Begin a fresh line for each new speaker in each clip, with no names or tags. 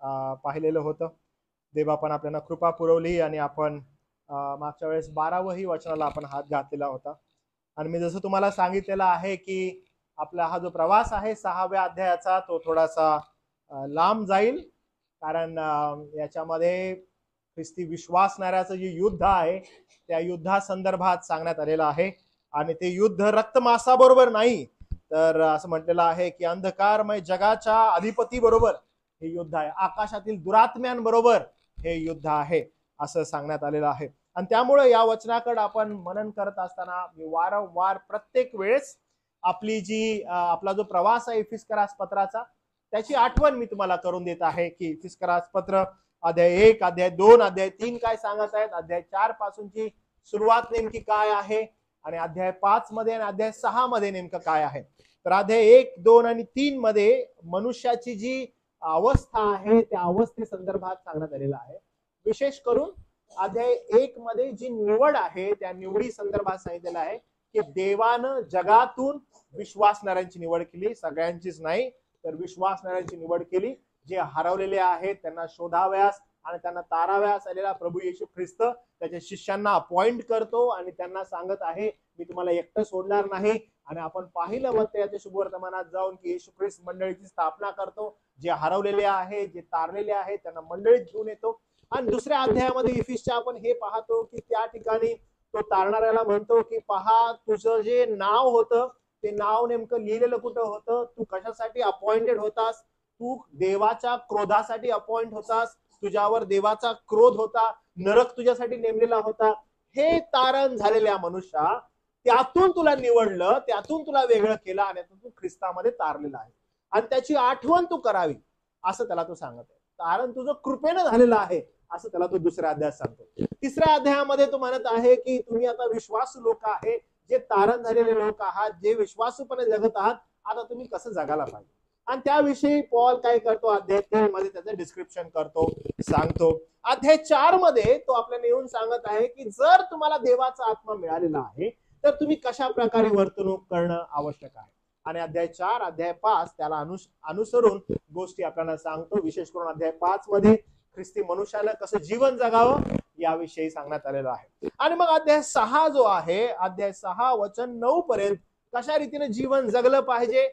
पाहिलेलं होतं. देवा पण आपल्याला कृपा पुरवली आणि आपण मागच्या वेळेस 12वही वचनाला आपण हात घातलेला होता. आणि मी जसं तुम्हाला सांगितलेलं आहे की आपला हा जो प्रवास आहे 6व्या अध्यायाचा तो थोडासा लांब जाईल, कारण याच्यामध्ये ख्रिस्ती विश्वासणाऱ्याचं जे युद्ध आहे त्या युद्धासंदर्भात सांगण्यात आलेलं आहे. आणि ते युद्ध रक्तमांसाबरोबर नाही, तर असं म्हटलेलं आहे की अंधकारमय जगाच्या अधिपती बरोबर हे युद्ध आहे, आकाशातील दुरात्म्यांबरोबर हे युद्ध आहे असं सांगण्यात आलेलं आहे. आणि त्यामुळे या वचनाकडे आपण मनन करत असताना मी वारंवार प्रत्येक वेळेस आपली जी आपला जो प्रवास आहे इफिस्करास पत्राचा त्याची आठवण मी तुम्हाला करून देत आहे की इफिस्करास पत्र अध्याय 1, अध्याय 2, अध्याय 3 काय सांगत आहेत, अध्याय 4 पासूनची सुरुवात नेमकी काय आहे आणि अध्याय 5 मध्ये आणि अध्याय 6 मध्ये नेमकं काय आहे. तर अध्याय 1, 2 आणि 3 मध्ये मनुष्याची जी अवस्था आहे त्या अवस्थेसंदर्भात सांगण्यात आलेलं आहे. विशेष करून अध्याय 1 मध्ये जी निवड आहे त्या निवडी संदर्भात सांगितलेलं आहे की देवानं जगातून विश्वासणाऱ्यांची निवड केली, सगळ्यांचीच नाही तर विश्वासणाऱ्यांची निवड केली. जे हरवलेले आहेत त्यांना शोधाव्यास आणि त्यांना ताराव्यास आलेला प्रभू येशू ख्रिस्त त्याच्या शिष्यांना अपॉइंट करतो आणि त्यांना सांगत आहे मी तुम्हाला एकटं सोडणार नाही. आणि आपण पाहिलं मग त्याच्या शुभवर्तमानात जाऊन की येशू ख्रिस्त मंडळीची स्थापना करतो, जे हरवलेले आहे जे तारलेले आहेत त्यांना मंडळीत घेऊन येतो. आणि दुसऱ्या अध्यायामध्ये इफिसच्या आपण हे पाहतो की त्या ठिकाणी तो तारणाऱ्याला म्हणतो की पहा तुझं जे नाव होतं ते नाव नेमकं लिहिलेलं कुठं होतं, तू कशासाठी अपॉइंटेड होतास, तू देवाच्या क्रोधासाठी अपॉइंट होतास, तुझ्यावर देवाचा क्रोध होता, नरक तुझ्यासाठी नेमलेला होता. हे तारण झालेल्या मनुष्या त्यातून तुला निवडलं, त्यातून तुला वेगळं केलं आणि तू ख्रिस्तामध्ये तारलेला आहे आणि त्याची आठवण तू करावी असं त्याला तो सांगत आहे. तारण तुझं कृपेनं झालेलं आहे असं त्याला तो दुसऱ्या अध्यायात सांगतो. तिसऱ्या अध्यायामध्ये तो म्हणत आहे की तुम्ही आता विश्वासू लोक आहे, जे तारण झालेले लोक आहात, जे विश्वासूपणे जगत आहात, आता तुम्ही कसं जगायला पाहिजे. आणि त्याविषयी पॉल काय करतो अध्याय 3 मध्ये त्याचं डिस्क्रिप्शन करतो, सांगतो. अध्याय 4 मध्ये तो आपल्याला येऊन सांगत आहे की जर तुम्हाला देवाचा आत्मा मिळालेला आहे तर तुम्ही कशा प्रकारे वर्तणूक करणं आवश्यक आहे. आणि अध्याय 4, अध्याय 5 त्याला अनुसरून गोष्टी आपल्याला सांगतो. विशेष करून अध्याय 5 मध्ये ख्रिस्ती मनुष्याला कसं जीवन जगावं याविषयी सांगण्यात आलेलं आहे. आणि मग अध्याय 6 जो आहे, अध्याय 6 वचन 9 पर्यंत कशा रीतीने जीवन जगलं पाहिजे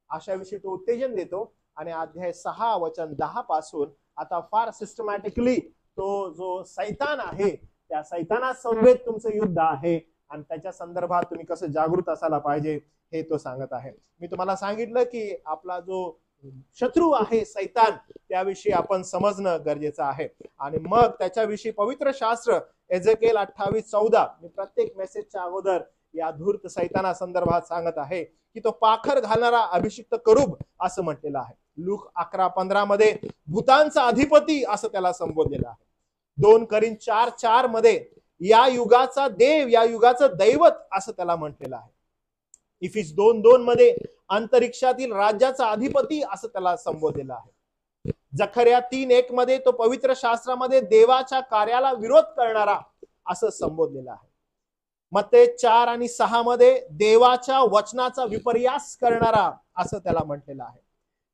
अशाविषयी तो उत्तेजन देतो. आणि अध्याय 6 वचन 10 पासून आता फार सिस्टमॅटिकली तो जो सैतान आहे त्या सैतानासमवेत तुमचं युद्ध आहे आणि त्याच्या संदर्भात तुम्ही कसं जागृत असायला पाहिजे हे तो सांगत आहे. मी तुम्हाला सांगितलं की आपला जो शत्रू आहे सैतान त्याविषयी आपण समजणं गरजेचं आहे. आणि मग त्याच्याविषयी पवित्र शास्त्र एजेकिएल 28:14 मी प्रत्येक मेसेजच्या अगोदर या धूर्त सैताना संदर्भात सांगत आहे की तो पाखर घालणारा अभिषिक्त करूब असं म्हटलेलं आहे. लूक 11:15 मध्ये भूतांचा अधिपती असं त्याला संबोधलेलं आहे. 2 करिंथ 4:4 मध्ये या युगाचा देव, या युगाचं दैवत असं त्याला म्हटलेलं आहे. इफिस 2:2 मध्ये अंतरिक्षातील राज्याचा अधिपती असं त्याला संबोधलेलं आहे. जकर्या 3:1 मध्ये तो पवित्र शास्त्रामध्ये देवाच्या कार्याला विरोध करणारा असं संबोधलेलं आहे. मत्ते 4 आणि 6 मध्ये देवाच्या वचनाचा विपर्यास करणारा असं त्याला म्हटलेलं आहे.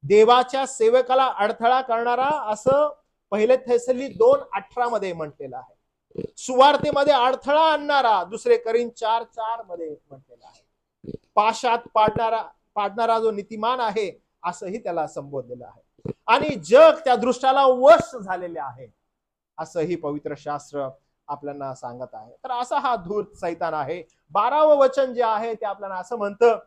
देवाच्या सेवकाला अडथळा करणारा असं पहिले थेसली 2:18 मध्ये म्हटलेलं आहे. सुवार्तेमध्ये अडथळा आणणारा 2 करिंथ 4:4 मध्ये म्हटलेलं आहे. पाशात पाडणारा जो नीतिमान आहे असंही त्याला संबोधलेलं आहे. आणि जग त्या दृष्टाला वश झालेले आहे असंही पवित्र शास्त्र आपल्याला सांगत आहे. तर असा हा धूर्त सैतान आहे. 12वं वचन जे आहे ते आपल्याला असं म्हणतं,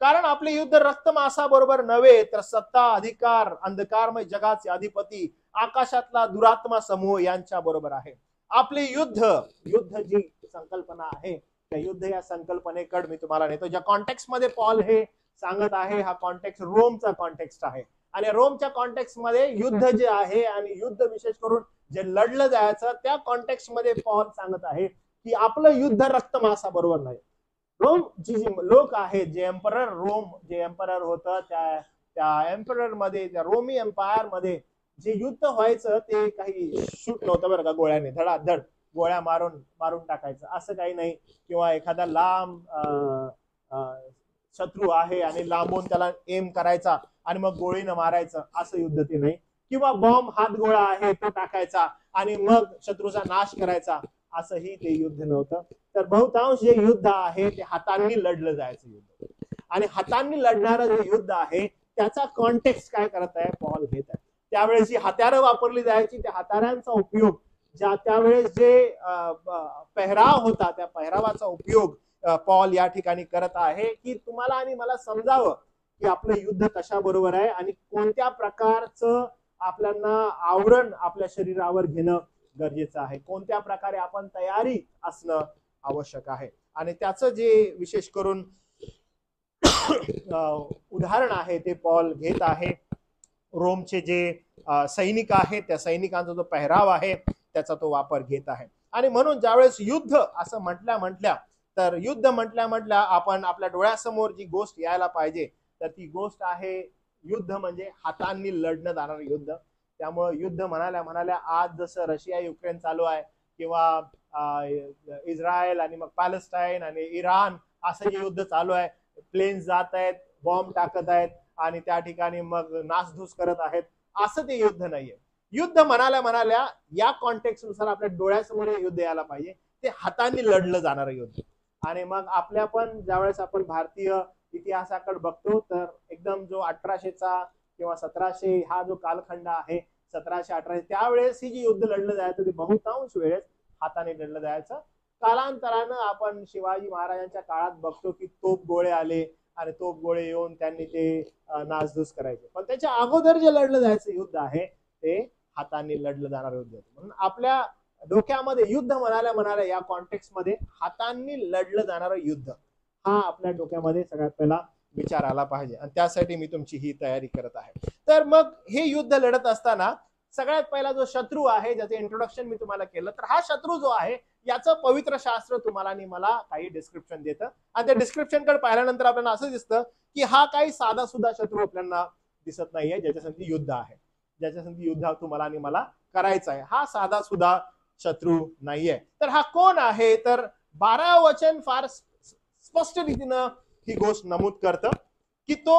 कारण आपले युद्ध रक्तमांसाबरोबर नव्हे तर सत्ता, अधिकार, अंधकारमय जगाचे अधिपती, आकाशातला दुरात्मा समूह यांच्या बरोबर आहे. आपले युद्ध जी संकल्पना आहे त्या युद्ध या संकल्पनेकडे मी तुम्हाला नेतो. ज्या कॉन्टेक्स्ट मध्ये पॉल हे सांगत आहे हा कॉन्टेक्स्ट रोमचा कॉन्टेक्स्ट आहे. आणि रोमच्या कॉन्टेक्स्ट मध्ये युद्ध जे आहे आणि युद्ध विशेष करून जे लढलं जायचं त्या कॉन्टेक्स्ट मध्ये पॉल सांगत आहे की आपलं युद्ध रक्तमांसाबरोबर नाही. रोम जी लोक आहेत, जे एम्परर रोम जे एम्परर होतं त्या एम्परर मध्ये, त्या रोमी एम्पायर मध्ये जे युद्ध व्हायचं ते काही शूट नव्हतं बरं का, गोळ्याने धडाधड गोळ्या मारून टाकायचं असं काही नाही. किंवा एखादा लांब शत्रू आहे आणि लांबून त्याला एम करायचा आणि मग गोळीनं मारायचं असं युद्ध ते नाही. किंवा बॉम्ब हातगोळा आहे तो टाकायचा आणि मग शत्रूचा नाश करायचा, असंही ते युद्ध नव्हतं. तर बहुतांश जे युद्ध आहे ते हातांनी लढलं जायचं युद्ध, आणि हातांनी लढणारं जे युद्ध आहे त्याचा कॉन्टेक्स्ट काय करत आहे पॉल घेत आहे. त्यावेळेस जी हत्यारं वापरली जायची त्या हत्यारांचा उपयोग, ज्या त्यावेळेस जे पेहराव होता त्या पेहरावाचा उपयोग पॉल या ठिकाणी करत आहे की तुम्हाला आणि मला समजावं की आपलं युद्ध कशा बरोबर आहे आणि कोणत्या प्रकारचं आपल्याला आवरण आपल्या शरीरावर घेणं गरजेचं आहे, कोणत्या प्रकारे आपण तयारी असणं आवश्यक आहे. आणि त्याचं जे विशेष करून उदाहरण आहे ते पॉल घेत आहे. रोमचे जे सैनिक आहेत त्या सैनिकांचा जो पेहराव आहे त्याचा तो वापर घेत आहे. आणि म्हणून ज्यावेळेस युद्ध असं म्हटल्या तर युद्ध म्हटल्या आपण आपल्या डोळ्यासमोर जी गोष्ट यायला पाहिजे तर ती गोष्ट आहे युद्ध म्हणजे हातांनी लढणं जाणारं युद्ध. त्यामुळे युद्ध म्हणाल्या आज जसं रशिया युक्रेन चालू आहे किंवा इस्रायल आणि मग पॅलेस्टाईन आणि इराण असं जे युद्ध चालू आहे, प्लेन्स जात आहेत, बॉम्ब टाकत आहेत आणि त्या ठिकाणी मग नासधूस करत आहेत, असं ते युद्ध नाहीये. युद्ध म्हणाल्या या कॉन्टेक्स्ट नुसार आपल्या डोळ्यासमोर युद्ध यायला पाहिजे, ते हातांनी लढलं जाणारं युद्ध. आणि मग आपल्या पण ज्यावेळेस आपण भारतीय इतिहासाकडे बघतो तर एकदम जो 1800चा किंवा 1700 हा जो कालखंड आहे 1700-1800 त्यावेळेस ही जी युद्ध लढलं जायचं ते बहुतांश वेळेस हाताने लढलं जायचं. कालांतरानं आपण शिवाजी महाराजांच्या काळात बघतो की तोप गोळे आले आणि तोप गोळे येऊन त्यांनी ते नासधूस करायचे, पण त्याच्या अगोदर जे लढलं जायचं युद्ध आहे ते हातांनी लढलं जाणारं युद्ध. म्हणून आपल्या डोक्यामध्ये युद्ध म्हणाल्या या कॉन्टेक्स्ट मध्ये हातांनी लढलं जाणारं युद्ध हा आपल्या डोक्यामध्ये सगळ्यात पहिला विचार आला पाहिजे, आणि त्यासाठी मी तुमची ही तयारी करत आहे. तर मग हे युद्ध लढत असताना सगळ्यात पहिला जो शत्रू आहे ज्याचं इंट्रोडक्शन मी तुम्हाला केलं, तर हा शत्रू जो आहे याचं पवित्र शास्त्र तुम्हाला आणि मला काही डिस्क्रिप्शन देतं, आणि त्या डिस्क्रिप्शन कडे पाहिल्यानंतर आपल्याला असं दिसतं की हा काही साधा सुद्धा शत्रू आपल्याला दिसत नाहीये ज्याच्यासाठी युद्ध आहे, ज्याच्यासाठी युद्ध तुम्हाला आणि मला करायचं आहे. हा साधा सुद्धा शत्रू नाहीये. तर हा कोण आहे, तर 12 वचन फार स्पष्ट रीतीनं ही गोष्ट नमूद करतं की तो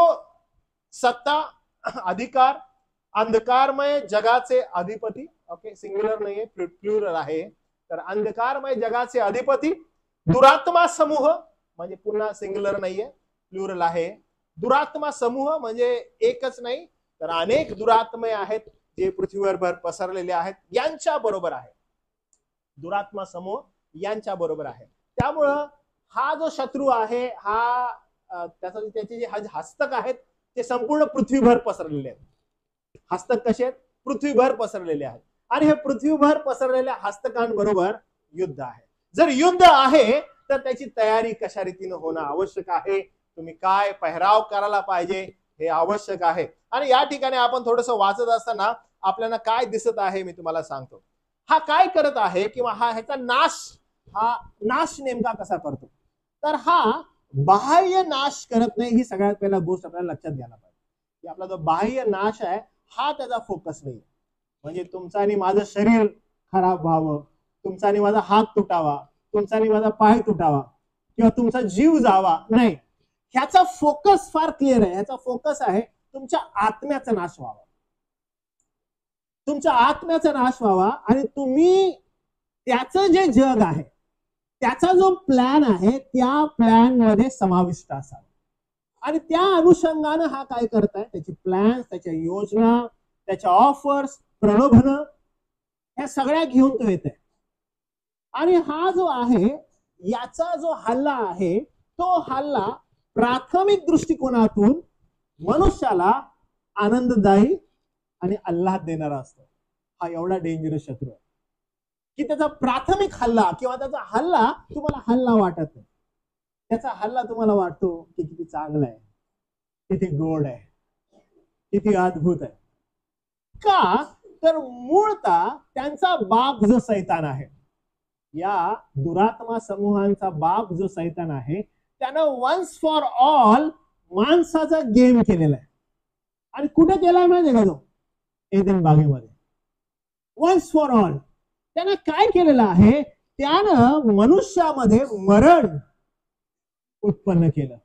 सत्ता, अधिकार, अंधकारमय जगाचे अधिपती, ओके सिंग्युलर नाहीये प्लुरल आहे, तर अंधकारमय जगाचे अधिपती, दुरात्मा समूह म्हणजे पुन्हा सिंग्युलर नाहीये प्लुरल आहे, दुरात्मा समूह म्हणजे एकच नाही तर अनेक दुरात्मे आहेत जे पृथ्वीवर पसरलेले आहेत यांच्या बरोबर आहे, दुरात्मा समूह यांच्या बरोबर आहे. त्यामुळं हा जो शत्रू आहे हा त्याचे जे हस्तक आहेत ते संपूर्ण पृथ्वीभर पसरलेले आहेत. हस्तक कसे आहेत? पृथ्वीभर पसरलेले आहेत, आणि हे पृथ्वीभर पसरलेल्या हस्तकांबरोबर युद्ध आहे. जर युद्ध आहे तर त्याची तयारी कशा रीतीने होणं आवश्यक आहे, तुम्ही काय पेहराव करायला पाहिजे हे आवश्यक आहे. आणि या ठिकाणी आपण थोडंसं वाचत असताना आपल्याला काय दिसत आहे मी तुम्हाला सांगतो. हा काय करत आहे किंवा ह्याचा नाश नेमका कसा करतो, तर हा बाह्य नाश करत नाही. ही सगळ्यात पहिला गोष्ट आपल्याला लक्षात घ्यायला पाहिजे की आपला जो बाह्य नाश आहे हा त्याचा फोकस नाही. म्हणजे तुमचं आणि माझं शरीर खराब व्हावं, तुमचा आणि माझा हात तुटावा, तुमचा आणि माझा पाय तुटावा किंवा तुमचा जीव जावा नाही, ह्याचा फोकस फार क्लिअर आहे. ह्याचा फोकस आहे तुमच्या आत्म्याचा नाश व्हावा, तुमच्या आत्म्याचा नाश व्हावा, आणि तुम्ही त्याचं जे जग आहे त्याचा जो प्लॅन आहे त्या प्लॅन मध्ये समाविष्ट असावा. आणि त्या अनुषंगानं हा काय करताय, त्याची प्लॅन, त्याच्या योजना, त्याच्या ऑफर्स, प्रलोभन ह्या सगळ्या घेऊन तो येते. आणि हा जो आहे याचा जो हल्ला आहे तो हल्ला प्राथमिक दृष्टिकोनातून मनुष्याला आनंददायी आणि आल्हाद देणारा असतो. हा एवढा डेंजरस शत्रू आहे की त्याचा प्राथमिक हल्ला किंवा त्याचा हल्ला तुम्हाला हल्ला वाटत नाही, त्याचा हल्ला तुम्हाला वाटतो की किती चांगला आहे, किती गोड आहे, किती अद्भुत आहे. का तर मूळतः त्यांचा बाप जो सैतान आहे, या दुरात्मा समूहांचा बाप जो सैतान आहे त्यानं वन्स फॉर ऑल माणसाचा गेम केलेला आहे. आणि कुठे केलाय माहितीये का तो? एदेन बागेमध्ये. वन्स फॉर ऑल त्यानं काय केलेलं आहे, त्यानं मनुष्यामध्ये मरण उत्पन्न केलं,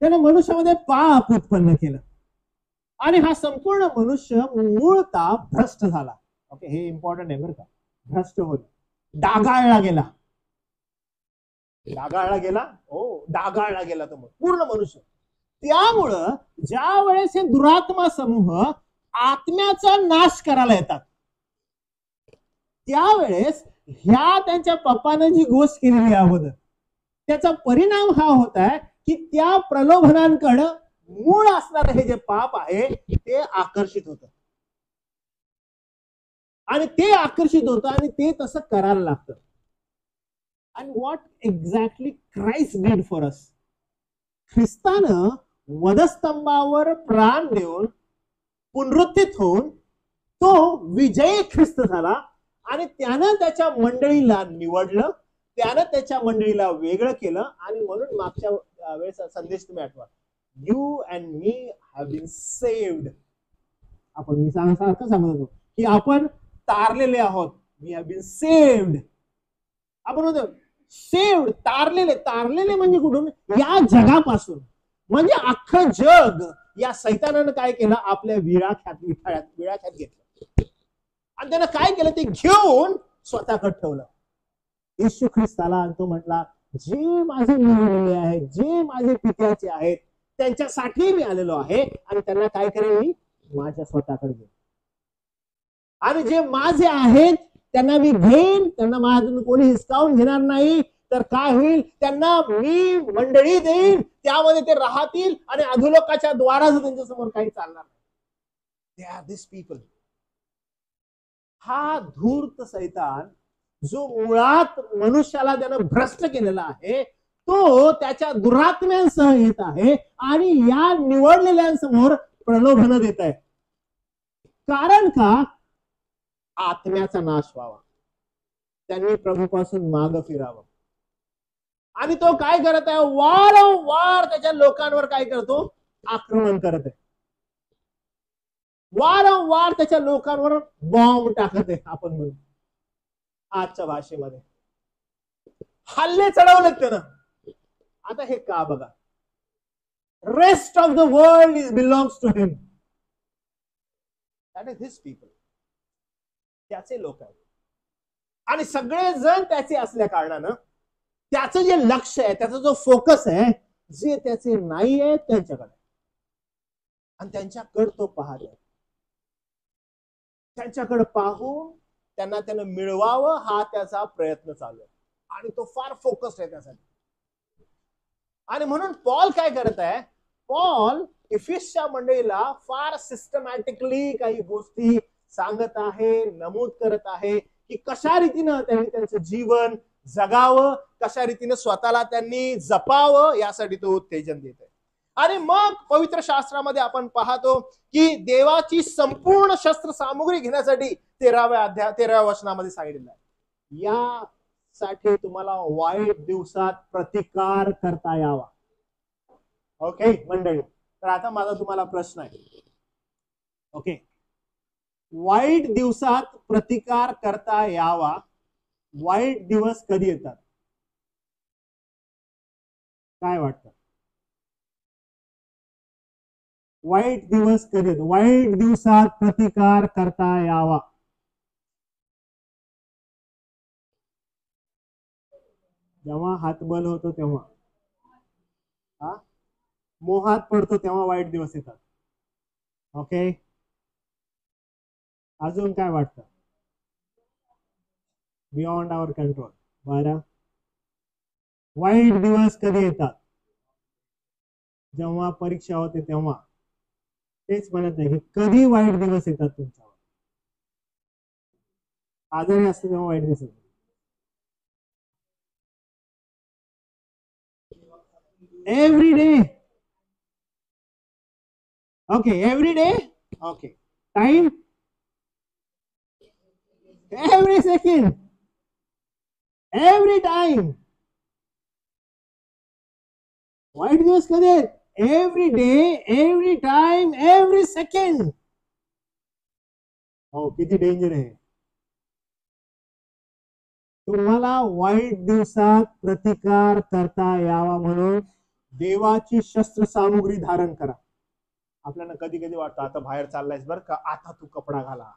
त्यानं मनुष्यामध्ये पाप उत्पन्न केलं.
आणि हा संपूर्ण मनुष्य मूळतः भ्रष्ट झाला. ओके, हे इम्पॉर्टंट आहे बरं का. भ्रष्ट होत, डागाळला गेला. डागाळला गेला, हो, डागाळला गेला तो पूर्ण मनुष्य. त्यामुळं ज्या वेळेस हे दुरात्मा समूह आत्म्याचा नाश करायला येतात, त्यावेळेस ह्या त्यांच्या पप्पानं जी गोष्ट केलेली अगोदर, त्याचा परिणाम हा होत आहे की त्या प्रलोभनांकडे मूळ असणारं हे जे पाप आहे ते आकर्षित होतं, आणि ते आकर्षित होतं आणि ते तसं करायला लागतं. And what exactly Christ did for us? ख्रिस्तानं वधस्तंभावर प्राण देऊन पुनरुत्थित होऊन तो विजयी ख्रिस्त झाला, आणि त्यानं त्याच्या मंडळीला निवडलं, त्यानं त्याच्या मंडळीला वेगळं केलं. आणि म्हणून मागच्या वेळेचा संदेश तुम्ही आठवा, you and me have been saved. आपण मी सारखं सांगत होतो की आपण तारलेले आहोत. We have been saved. आपण म्हणतो सेव्ड, तारलेले. तारलेले म्हणजे कुठून? या जगापासून. म्हणजे अख्खं जग या सैतानानं काय केलं? आपल्या विळाख्यात घेतलं, आणि त्यानं काय केलं? ते घेऊन स्वतःकडे ठेवलं. येशू ख्रिस्त आला आणि तो म्हटला, जे माझे निवडलेले आहेत, जे माझे पित्याचे आहेत, त्यांच्यासाठी मी आलेलो आहे, आणि त्यांना काय करेन? मी माझ्या स्वतःकडे घेईन. आणि जे माझे आहेत त्यांना मी घेईन, त्यांना माझ्यातून कोणी हिसकावून घेणार नाही. तर काय होईल? त्यांना मी मंडळी देईन, त्यामध्ये ते राहतील, आणि अधोलोकाच्या द्वाराचं त्यांच्या समोर काही चालणार नाही. They are this people. हा धूर्त सैतान जो मुळात मनुष्याला त्यानं भ्रष्ट केलेला आहे, तो त्याच्या दुरात्म्यांसह येत आहे आणि या निवडलेल्यांसमोर प्रलोभन देत आहे. कारण का? आत्म्याचा नाश व्हावा, त्यांनी प्रभूपासून माग फिरावं. आणि तो काय करत आहे? वारंवार त्याच्या लोकांवर काय करतो? आक्रमण करत आहे. वारंवार त्याच्या लोकांवर बॉम्ब टाकत आहे. आपण म्हणू आजच्या भाषेमध्ये हल्ले चढवलेत त्यानं. आता हे का? बघा, rest of the world is belongs to him. That is his people. त्याचे लोक आहेत, आणि सगळे जण त्याचे असल्या कारणानं त्याचं जे लक्ष आहे, त्याचा जो फोकस आहे, जे त्याचे नाही आहे त्यांच्याकडे, आणि त्यांच्याकडे तो पाहत आहे. त्यांच्याकडे पाहून त्यांना त्यानं मिळवावं हा त्याचा प्रयत्न चालू आहे, आणि तो फार फोकस्ड आहे त्यासाठी. आणि म्हणून पॉल काय करत आहे? पॉल इफिसच्या मंडळीला फार सिस्टमॅटिकली काही गोष्टी सांगत आहे, नमूद करत आहे की कशा रीतीनं त्यांनी त्यांचं जीवन जगावं, कशा रीतीने स्वतःला त्यांनी जपावं, यासाठी तो उत्तेजन देत आहे. आणि मग पवित्र शास्त्रामध्ये आपण पाहतो की देवाची संपूर्ण शस्त्र सामुग्री घेण्यासाठी 13व्या वचनामध्ये सांगितलेलं आहे, यासाठी तुम्हाला वाईट दिवसात प्रतिकार करता यावा. ओके मंडळी, तर आता माझा तुम्हाला प्रश्न आहे. ओके, वाईट दिवसात प्रतिकार करता यावा. वाईट दिवस कधी येतात? काय वाटतं? वाईट दिवस कधी येतात? वाईट दिवसात प्रतिकार करता यावा. जेव्हा हातबल होतो तेव्हा, मोहात पडतो तेव्हा वाईट दिवस येतात. ओके, अजून काय वाटतं? बियॉन्ड आवर कंट्रोल. बरं, वाईट दिवस कधी येतात? जेव्हा परीक्षा होते तेव्हा. तेच म्हणत आहे की कधी वाईट दिवस येतात तुमच्यावर? आजारी असतो तेव्हा वाईट दिवस येतात. Every day. Okay, every day. Okay, time every second, every time. वाईट दिवस कधी आहेत? Every day, every time, every second. हो, किती डेंजर आहे. तुम्हाला वाईट दिवसात प्रतिकार करता यावा म्हणून देवाची शस्त्र सामुग्री धारण करा.
आपल्याला कधी कधी वाटतं आता बाहेर चाललायस बरं का, आता तू कपडा घाला,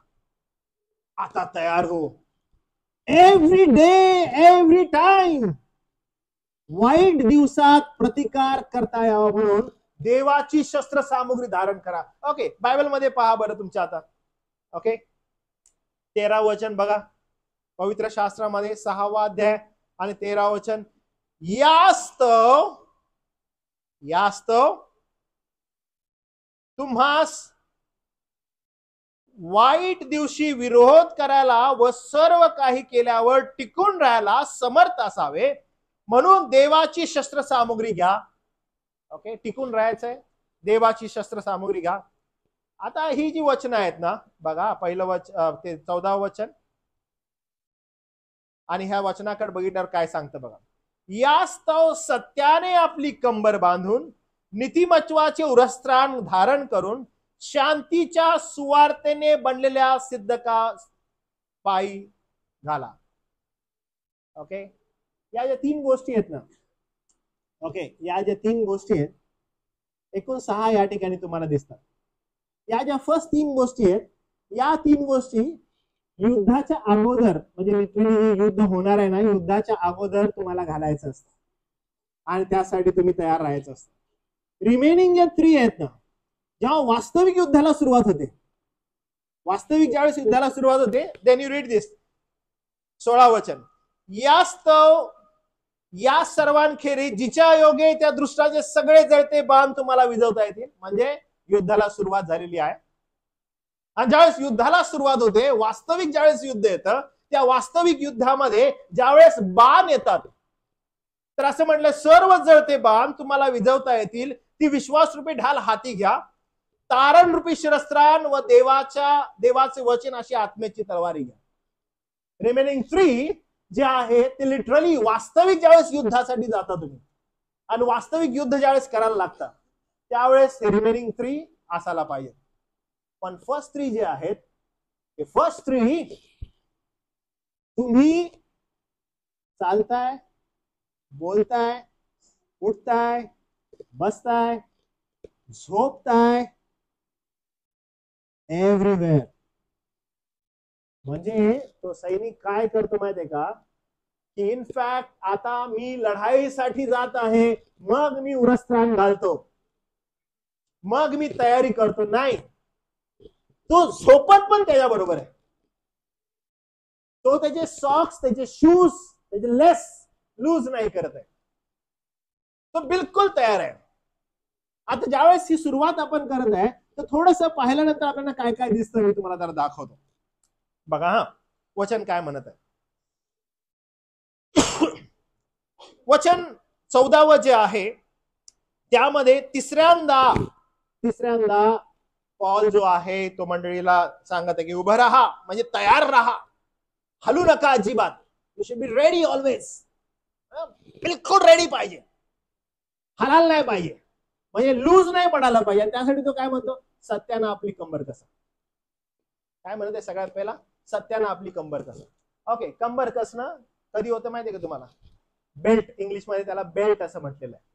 आता तयार हो.
एव्हरी डे, एव्हरी टाइम वाईट दिवसात प्रतिकार करता यावा म्हणून
देवाची शस्त्र सामुग्री धारण करा. ओके, बायबल मध्ये पहा बरं तुमच्या आता. ओके, 13 वचन बघा पवित्र शास्त्रामध्ये, 6वा अध्याय आणि 13 वचन. यास्तव तुम्हास वाईट दिवशी विरोध करायला व सर्व काही केल्यावर टिकून राहायला समर्थ असावे म्हणून देवाची शस्त्र सामुग्री घ्या. ओके, टिकून राहायचंय, देवाची शस्त्र सामुग्री घ्या. आता ही जी वचनं आहेत ना बघा, पहिलं वचन ते 14 वचन आणि ह्या वचनाकडे बघितल्यावर काय सांगतं बघा. यास्तव सत्याने आपली कंबर बांधून नीतिमत्वाचे उरस्त्राण धारण करून शांतीच्या सुवार्तेने बनलेल्या सिद्धका पायी घाला. ओके, या ज्या 3 गोष्टी आहेत ना, ओके, या ज्या 3 गोष्टी आहेत, एकूण 6 या ठिकाणी तुम्हाला दिसतात. या ज्या फर्स्ट 3 गोष्टी आहेत, या 3 गोष्टी युद्धाच्या अगोदर, म्हणजे लिटरली युद्ध होणार आहे ना, युद्धाच्या अगोदर तुम्हाला घालायचं असतं आणि त्यासाठी तुम्ही तयार राहायचं असतं. रिमेनिंग ज्या 3 आहेत ना, जेव्हा वास्तविक युद्धाला सुरुवात होते, वास्तविक ज्यावेळेस युद्धाला सुरुवात होते, देन यू रीड दिस 16 वचन. यास्तव या सर्वांखेरीज जिच्या योगे त्या दृष्टाचे सगळे जळते बाण तुम्हाला विझवता येतील. म्हणजे युद्धाला सुरुवात झालेली आहे आणि ज्यावेळेस युद्धाला सुरुवात होते, वास्तविक ज्यावेळेस युद्ध येतं, त्या वास्तविक युद्धामध्ये ज्यावेळेस बाण येतात, तर असं म्हटलं सर्व जळते बाण तुम्हाला विझवता येतील. ती विश्वासरूपी ढाल हाती घ्या, तारण रूपी शिरस्त्राण व देवाचे वचन अशी आत्म्याची तलवारी घ्या. रिमेनिंग 3 जे आहे ते लिटरली वास्तविक ज्यावेळेस युद्धासाठी जाता तुम्ही आणि वास्तविक युद्ध ज्यावेळेस करायला लागतात त्यावेळेस रिमेनिंग 3 असायला पाहिजे. पण फर्स्ट 3 जे आहेत, ते फर्स्ट 3 तुम्ही चालताय, बोलताय, उठताय, बसताय, झोपताय, एव्हरीवेअर. म्हणजे तो सैनिक काय करतो माहितीये का, की इनफॅक्ट आता मी लढाईसाठी जात आहे, मग मी उरस्त्राण घालतो, मग मी तयारी करतो. नाही, तो झोपत पण त्याच्या बरोबर आहे. तो त्याचे सॉक्स, त्याचे शूज, त्याचे लेस लूज नाही करत आहे, तो बिलकुल तयार आहे. आता ज्यावेळेस ही सुरुवात आपण करत आहे, तर थोडस पाहिल्यानंतर आपल्याला काय काय दिसतं मी तुम्हाला जरा दाखवतो. बघा हा वचन काय म्हणत आहे. वचन 14 जे आहे त्यामध्ये तिसऱ्यांदा पॉल जो आहे तो मंडळीला सांगत आहे की उभं राहा, म्हणजे तयार राहा, हलू नका अजिबात. You should be ready always. बिलकुल रेडी पाहिजे, हलायला नाही पाहिजे, म्हणजे लूज नाही पडायला पाहिजे. त्यासाठी तो काय म्हणतो, सत्यानं आपली कंबर कसा. काय म्हणत आहे सगळ्यात पहिला, सत्यानं आपली कंबर कसा. ओके, कंबर कसणं कधी होतं माहितीये का तुम्हाला, बेल्ट, इंग्लिश मध्ये त्याला बेल्ट असं म्हटलेलं आहे.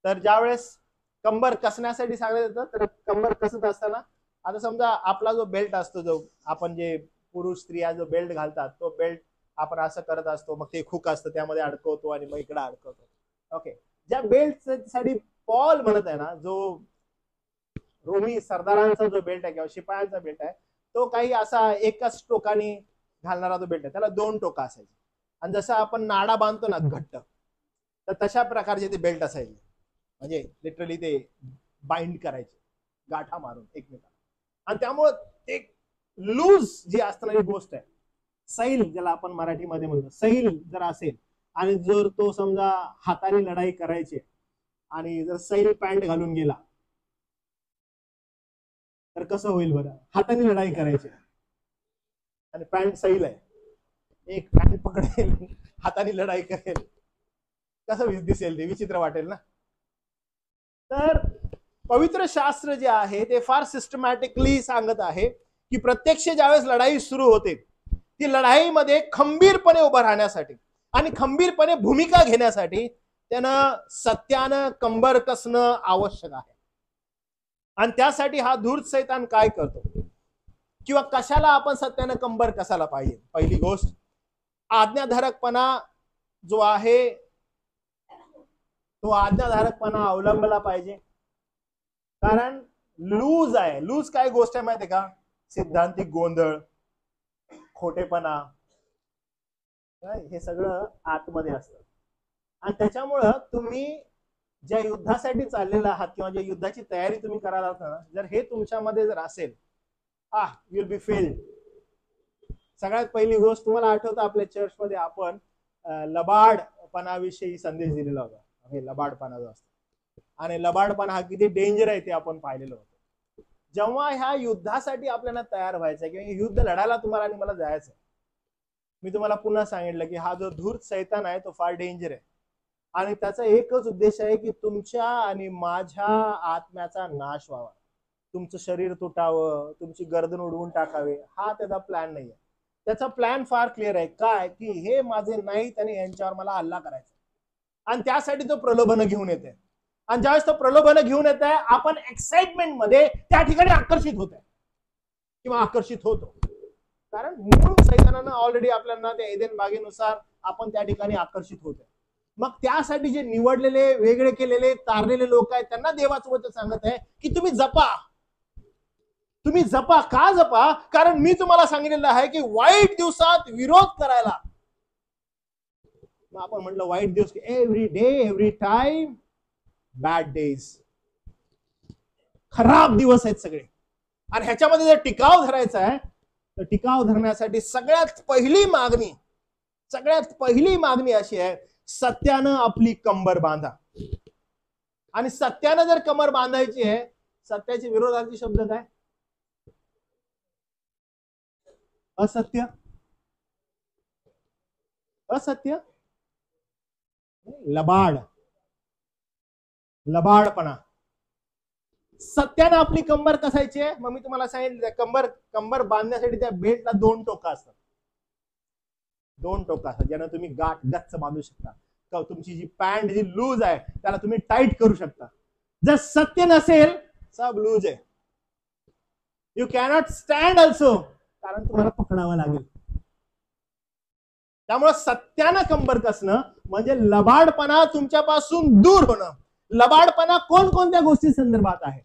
तर ज्यावेळेस कंबर कसण्यासाठी सांगितलं जातं, तर कंबर कसत असताना आता समजा आपला जो बेल्ट असतो, जो आपण जे पुरुष स्त्रिया जो बेल्ट घालतात, तो बेल्ट आपण असं करत असतो, मग ते खूक असतं त्यामध्ये अडकवतो आणि मग इकडे अडकवतो. ओके, ज्या बेल्ट साठी पॉल म्हणत आहे ना, जो रोमी सरदारांचा जो बेल्ट आहे किंवा शिपायांचा बेल्ट आहे, तो काही असा एकाच टोकाने घालणारा जो बेल्ट आहे, त्याला 2 टोका असायचे. आणि जसं आपण नाडा बांधतो ना घट्ट, तर तशा प्रकारचे ते बेल्ट असायचे. म्हणजे लिटरली ते बाइंड करायचे गाठा मारून एकमेकांना. आणि त्यामुळे एक लूज जी असणारी गोष्ट आहे, सैल ज्याला आपण मराठीमध्ये म्हणतो, सैल जर असेल आणि जर तो समजा हाताने लढाई करायची आणि जर सैल पॅन्ट घालून गेला तर कसं होईल बरं. हाताने लढाई करायची आणि पॅन्ट सैल आहे, एक पॅन्ट पकडेल, हाताने लढाई करेल, कसं दिसेल ते, विचित्र वाटेल ना. तर पवित्र शास्त्र जे आहे ते फार सिस्टमॅटिकली सांगत आहे की प्रत्यक्ष ज्यावेळेस लढाई सुरू होते, ती लढाईमध्ये खंबीरपणे उभं राहण्यासाठी आणि खंबीरपणे भूमिका घेण्यासाठी त्यानं सत्यानं कंबर कसणं आवश्यक आहे. आणि त्यासाठी हा धूर्त सैतान काय करतो किंवा कशाला आपण सत्यानं कंबर कसायला पाहिजे. पहिली गोष्ट, आज्ञाधारकपणा जो आहे तो आज्ञाधारकपणा अवलंबला पाहिजे. कारण लूज आहे. लूज काय गोष्ट आहे माहितीये का? सिद्धांतिक गोंधळ, खोटेपणा, हे सगळं आतमध्ये असतं. आणि त्याच्यामुळं तुम्ही ज्या युद्धासाठी चाललेला आहात किंवा ज्या युद्धाची तयारी तुम्ही करायला आहात ना, जर हे तुमच्यामध्ये जर असेल, यू विल बी फेल्ड. सगळ्यात पहिली गोष्ट, तुम्हाला आठवतं आपल्या चर्चमध्ये आपण लबाडपणाविषयी संदेश दिलेला होता. हे लबाडपणा जो असतो आणि लबाडपणा हा किती डेंजर आहे ते आपण पाहिलेलं होतं. जेव्हा ह्या युद्धासाठी आपल्याला तयार व्हायचं किंवा युद्ध लढायला तुम्हाला आणि मला जायचं, मी तुम्हाला पुन्हा सांगितलं की हा जो धूर्त सैतान आहे तो फार डेंजर आहे आणि त्याचा एकच उद्देश आहे की तुमच्या आणि माझ्या आत्म्याचा नाश व्हावा, तुमचं शरीर तुटावं, तुमची गर्दन उडवून टाकावे. हा त्याचा प्लॅन नाही आहे. त्याचा प्लॅन फार क्लिअर आहे. काय की हे माझे नाहीत आणि यांच्यावर मला हल्ला करायचा. आणि त्यासाठी तो प्रलोभन घेऊन येते. आणि ज्यावेळेस तो प्रलोभन घेऊन येत आहे, आपण एक्साइटमेंट मध्ये त्या ठिकाणी आकर्षित होत आहे किंवा आकर्षित होतो. कारण मूळ सैतानानं ऑलरेडी आपल्याला त्या एदेन बागेनुसार आपण त्या ठिकाणी आकर्षित होत आहे. मग त्यासाठी जे निवडलेले, वेगळे केलेले, तारलेले लोक आहेत, त्यांना देवाचं वचन सांगत आहे की तुम्ही जपा, तुम्ही जपा. का जपा? कारण मी तुम्हाला सांगितलेलं आहे की वाईट दिवसात विरोध करायला. आपण म्हटलं वाईट दिवस, every day every time bad days, खराब दिवस आहेत सगळे. आणि ह्याच्यामध्ये जर टिकाव धरायचा आहे तर टिकाव धरण्यासाठी सगळ्यात पहिली मागणी अशी आहे, सत्यानं आपली कंबर बांधा. आणि सत्यानं जर कमर बांधायची आहे, सत्याच्या विरोधाचे शब्द काय? असत्य, असत्य, लबाडपणा. सत्यानं आपली कंबर कसायची आहे? मग मी तुम्हाला सांगितलं, कंबर बांधण्यासाठी त्या बेल्टला 2 टोका असतात. 2 टोका असतात ज्यानं तुम्ही गाठ गच्च बांधू शकता. तुमची जी पॅन्ट जी लूज आहे त्याला तुम्ही टाईट करू शकता. जर सत्य नसेल, सब लूज आहे. यू कॅनॉट स्टँड ऑल्सो, कारण तुम्हाला पकडावं लागेल. त्यामुळे सत्यानं कंबर कसणं म्हणजे लबाडपणा तुमच्यापासून दूर होणं. लबाडपणा कोणकोणत्या गोष्टी संदर्भात आहे?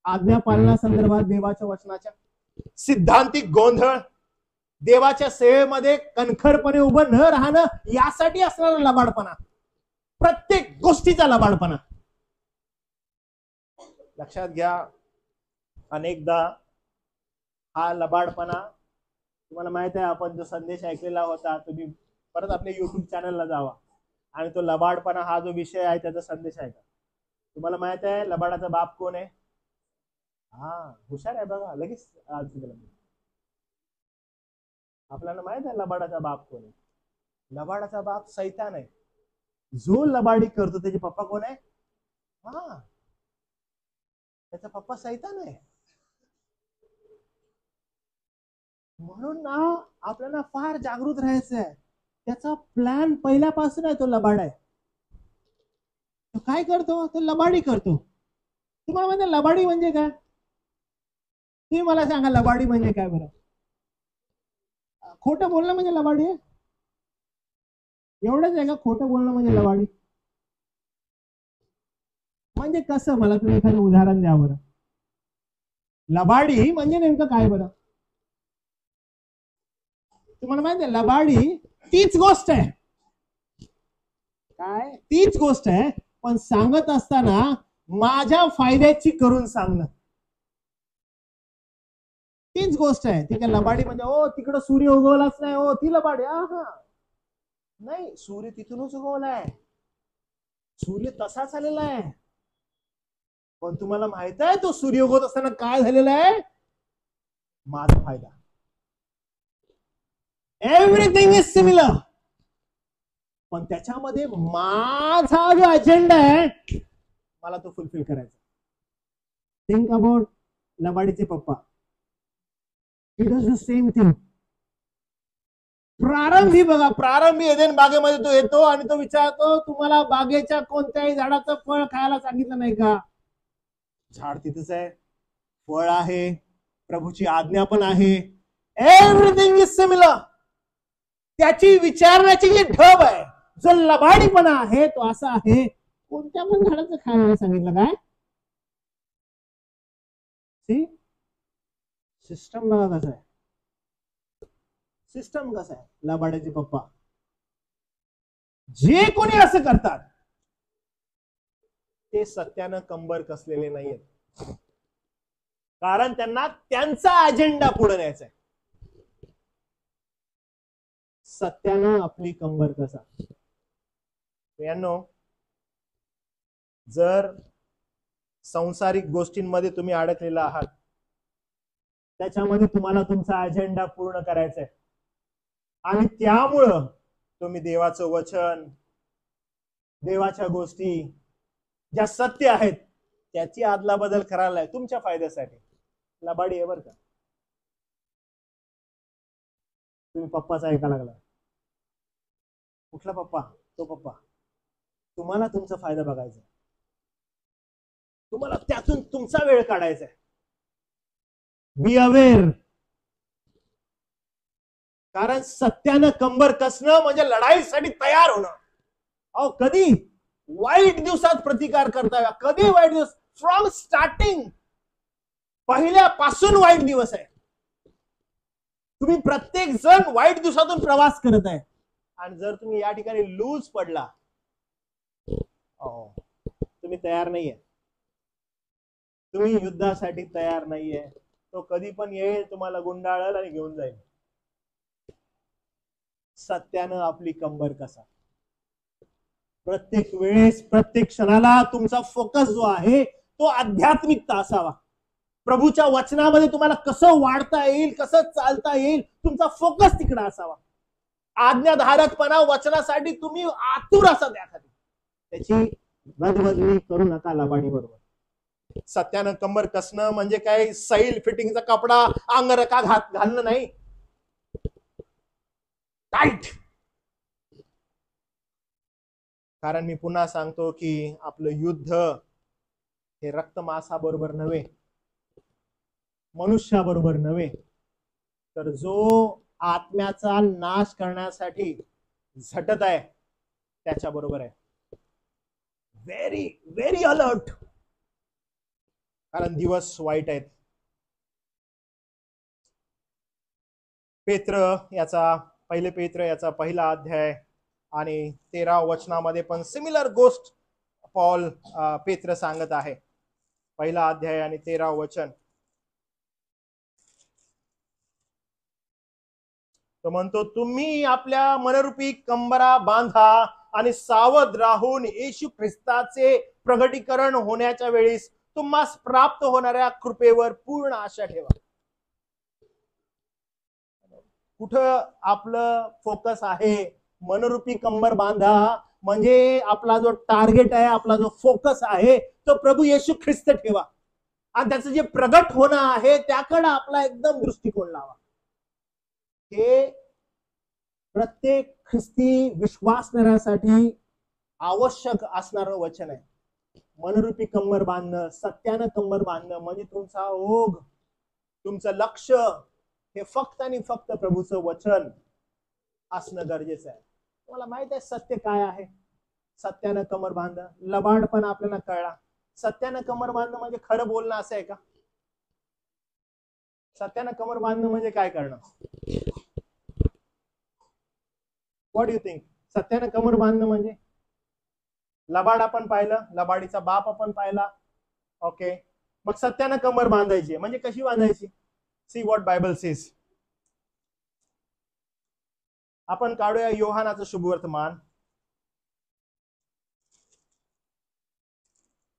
आज्ञा पालना संदर्भात, देवाच्या वचनाच्या, सिद्धांतिक गोंधळ, देवाच्या सेवेमध्ये कणखरपणे उभं न राहणं, यासाठी असणारा लबाडपणा, प्रत्येक गोष्टीचा लबाडपणा. लक्षात घ्या, अनेकदा हा लबाडपणा, तुम्हाला माहित आहे, आपण जो संदेश ऐकलेला होता, तुम्ही परत आपल्या युट्यूब चॅनलला जावा आणि तो लबाडपणा हा जो विषय आहे त्याचा संदेश ऐका. तुम्हाला माहित आहे लबाडाचा बाप कोण आहे? हुशार आहे बघा, लगेच आपल्याला माहित आहे लबाडाचा बाप कोण आहे. लबाडाचा बाप सैतान आहे. जो लबाडी करतो त्याचे पप्पा कोण आहे? त्याचा पप्पा सैतान आहे. म्हणून ना आपल्याला फार जागृत राहायचं आहे. त्याचा प्लॅन पहिल्यापासून आहे, तो लबाड आहे. तो काय करतो? तो लबाडी करतो. तुम्हाला म्हणजे लबाडी म्हणजे काय? तुम्ही मला सांगा, लबाडी म्हणजे काय बरं? खोटं बोलणं म्हणजे लबाडी आहे? एवढंच आहे का खोटं बोलणं म्हणजे लबाडी? म्हणजे कसं? मला तुम्ही एखादं उदाहरण द्या बरं. लबाडी म्हणजे नेमकं काय बरं? तुम्हाला माहिती आहे लबाडी तीच गोष्ट आहे. काय? तीच गोष्ट आहे, पण सांगत असताना माझ्या फायद्याची करून सांगणं. तीच गोष्ट आहे. ठीक आहे, लबाडी म्हणजे ओ तिकडं सूर्य उगवलाच नाही, ओ ती लबाडी. नाही, सूर्य तिथूनच उगवलाय, सूर्य तसाच आलेला आहे. पण तुम्हाला माहित आहे तो सूर्य उगवत असताना काय झालेला आहे? माझा फायदा. एव्हरीथिंग इज सिमिलर, पण त्याच्यामध्ये माझा जो अजेंडा आहे मला तो फुलफिल करायचा. थिंक अबाउट लबाडीचे पप्पा. It is the same thing. प्रारंभी बघा, प्रारंभी एदेन बागेमध्ये तो येतो आणि तो विचारतो, तुम्हाला बागेच्या कोणत्याही झाडाचं फळ खायला सांगितलं नाही का?
झाड तिथेच आहे, फळ आहे, प्रभूची आज्ञा पण आहे, एव्हरीथिंग इज सिमिलर. त्याची विचारण्याची जी ढब आहे, जो लबाडीपणा आहे, तो असा आहे, कोणत्या पण झाडाचं खायला सांगितलं काय? सिस्टम बघा कसं आहे, सिस्टम कसं आहे. लबाड्याचे पप्पा जे कोणी असं करतात
ते सत्यानं कंबर कसलेले नाहीयेत, कारण त्यांना त्यांचा अजेंडा पुढे न्यायचा आहे.
सत्यानं आपली कंबर कसा.
यांनो, जर संसारिक गोष्टींमध्ये तुम्ही अडकलेला आहात,
त्याच्यामध्ये तुम्हाला तुमचा अजेंडा पूर्ण करायचा आहे, आणि त्यामुळं
तुम्ही देवाचं वचन,
देवाच्या गोष्टी ज्या सत्य आहेत
त्याची आदला बदल करायला आहे तुमच्या फायद्यासाठी, लबाडी आहे बरं का.
तुम्ही पप्पाचा ऐका लागला.
कुठला पप्पा?
तो पप्पा. तुम्हाला तुमचा फायदा बघायचा, तुम्हाला त्यातून तुमचा वेळ काढायचा आहे. Be aware. कारण सत्यानं कंबर कसणं म्हणजे लढाईसाठी तयार होणं. अहो, कधी वाईट दिवसात प्रतिकार करता, कधी वाईट दिवस, फ्रॉम स्टार्टिंग, पहिल्यापासून वाईट दिवस आहे. तुम्ही प्रत्येक जण वाईट दिवसातून प्रवास करत आहे.
आणि जर तुम्ही या ठिकाणी लूज पडला,
तुम्ही तयार नाहीये, तुम्ही युद्धासाठी तयार नाहीये.
तो कधी पण येईल, तुम्हाला गुंडाळल आणि घेऊन जाईल.
सत्यानं आपली कंबर कसा. प्रत्येक वेळेस, प्रत्येक क्षणाला तुमचा फोकस जो आहे तो आध्यात्मिकता असावा. प्रभूच्या वचनामध्ये तुम्हाला कसं वाढता येईल, कसं चालता येईल, तुमचा फोकस तिकडे असावा. आज्ञाधारकपणा वचनासाठी तुम्ही आतुर असा द्या. त्याची बदबदली करू नका लबाडी बरोबर.
सत्यानं कंबर कसणं म्हणजे काय सैल फिटिंगचा कपडा अंगरखा घालणं नाही, टाईट. कारण मी पुन्हा सांगतो की आपलं युद्ध हे रक्त मांसाबरोबर नव्हे,
मनुष्याबरोबर नव्हे, तर जो आत्म्याचा नाश करण्यासाठी
झटत आहे त्याच्याबरोबर आहे.
व्हेरी व्हेरी अलर्ट,
कारण दिवस वाईट आहेत. पहिले पेत्र याचा पहिला अध्याय आणि 13 वचनामध्ये पण सिमिलर गोष्ट पेत्र सांगत आहे. पहिला अध्याय आणि 13 वचन. तो म्हणतो, तुम्ही आपल्या मनरूपी कंबरा बांधा आणि सावध राहून येशू ख्रिस्ताचे प्रगटीकरण होण्याच्या वेळीस तुम्हास प्राप्त होणाऱ्या कृपेवर पूर्ण आशा ठेवा. कुठं आपलं फोकस आहे? मनरूपी कंबर बांधा म्हणजे आपला जो टार्गेट आहे, आपला जो फोकस आहे तो प्रभू येशू ख्रिस्त ठेवा, आणि त्याचं जे प्रगट होणं आहे त्याकडे आपला एकदम दृष्टिकोन लावा. हे प्रत्येक ख्रिस्ती विश्वासणाऱ्यासाठी आवश्यक असणारं वचन आहे. मनरूपी कंबर बांधणं, सत्यानं कंबर बांधणं म्हणजे तुमचा ओघ, तुमचं लक्ष हे फक्त आणि फक्त प्रभूचं वचन असणं गरजेचं आहे. तुम्हाला माहित आहे सत्य काय आहे? सत्यानं कमर बांधणं. लबाडपण आपल्याला कळला. सत्यानं कमर बांधणं म्हणजे खरं बोलणं असं आहे का? सत्यानं कमर बांधणं म्हणजे काय करणं? What you think? सत्यानं कमर बांधणं म्हणजे लबाड आपण पाहिलं, लबाडीचा बाप आपण पाहिला. ओके, मग सत्यानं कमर बांधायची म्हणजे कशी बांधायची? See what Bible says. आपण काढूया योहानाचं शुभवर्तमान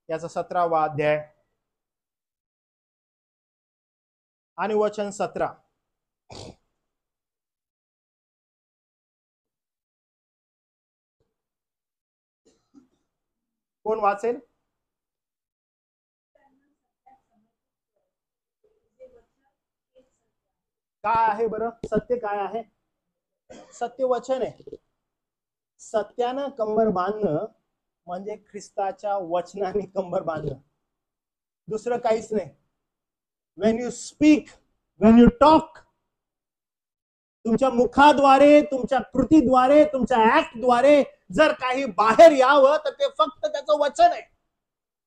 याचा 17वा अध्याय आणि वचन 17. कोण वाचेल? काय आहे बरं सत्य? काय आहे सत्य? वचन आहे. सत्यानं कंबर बांधणं म्हणजे ख्रिस्ताच्या वचनाने कंबर बांधणं.
दुसरं काहीच नाही. Wien you speak, Wien you talk, तुमच्या मुखाद्वारे, तुमच्या कृतीद्वारे, तुमच्या ऍक्टद्वारे जर काही बाहेर यावं तर ते फक्त त्याचं वचन आहे.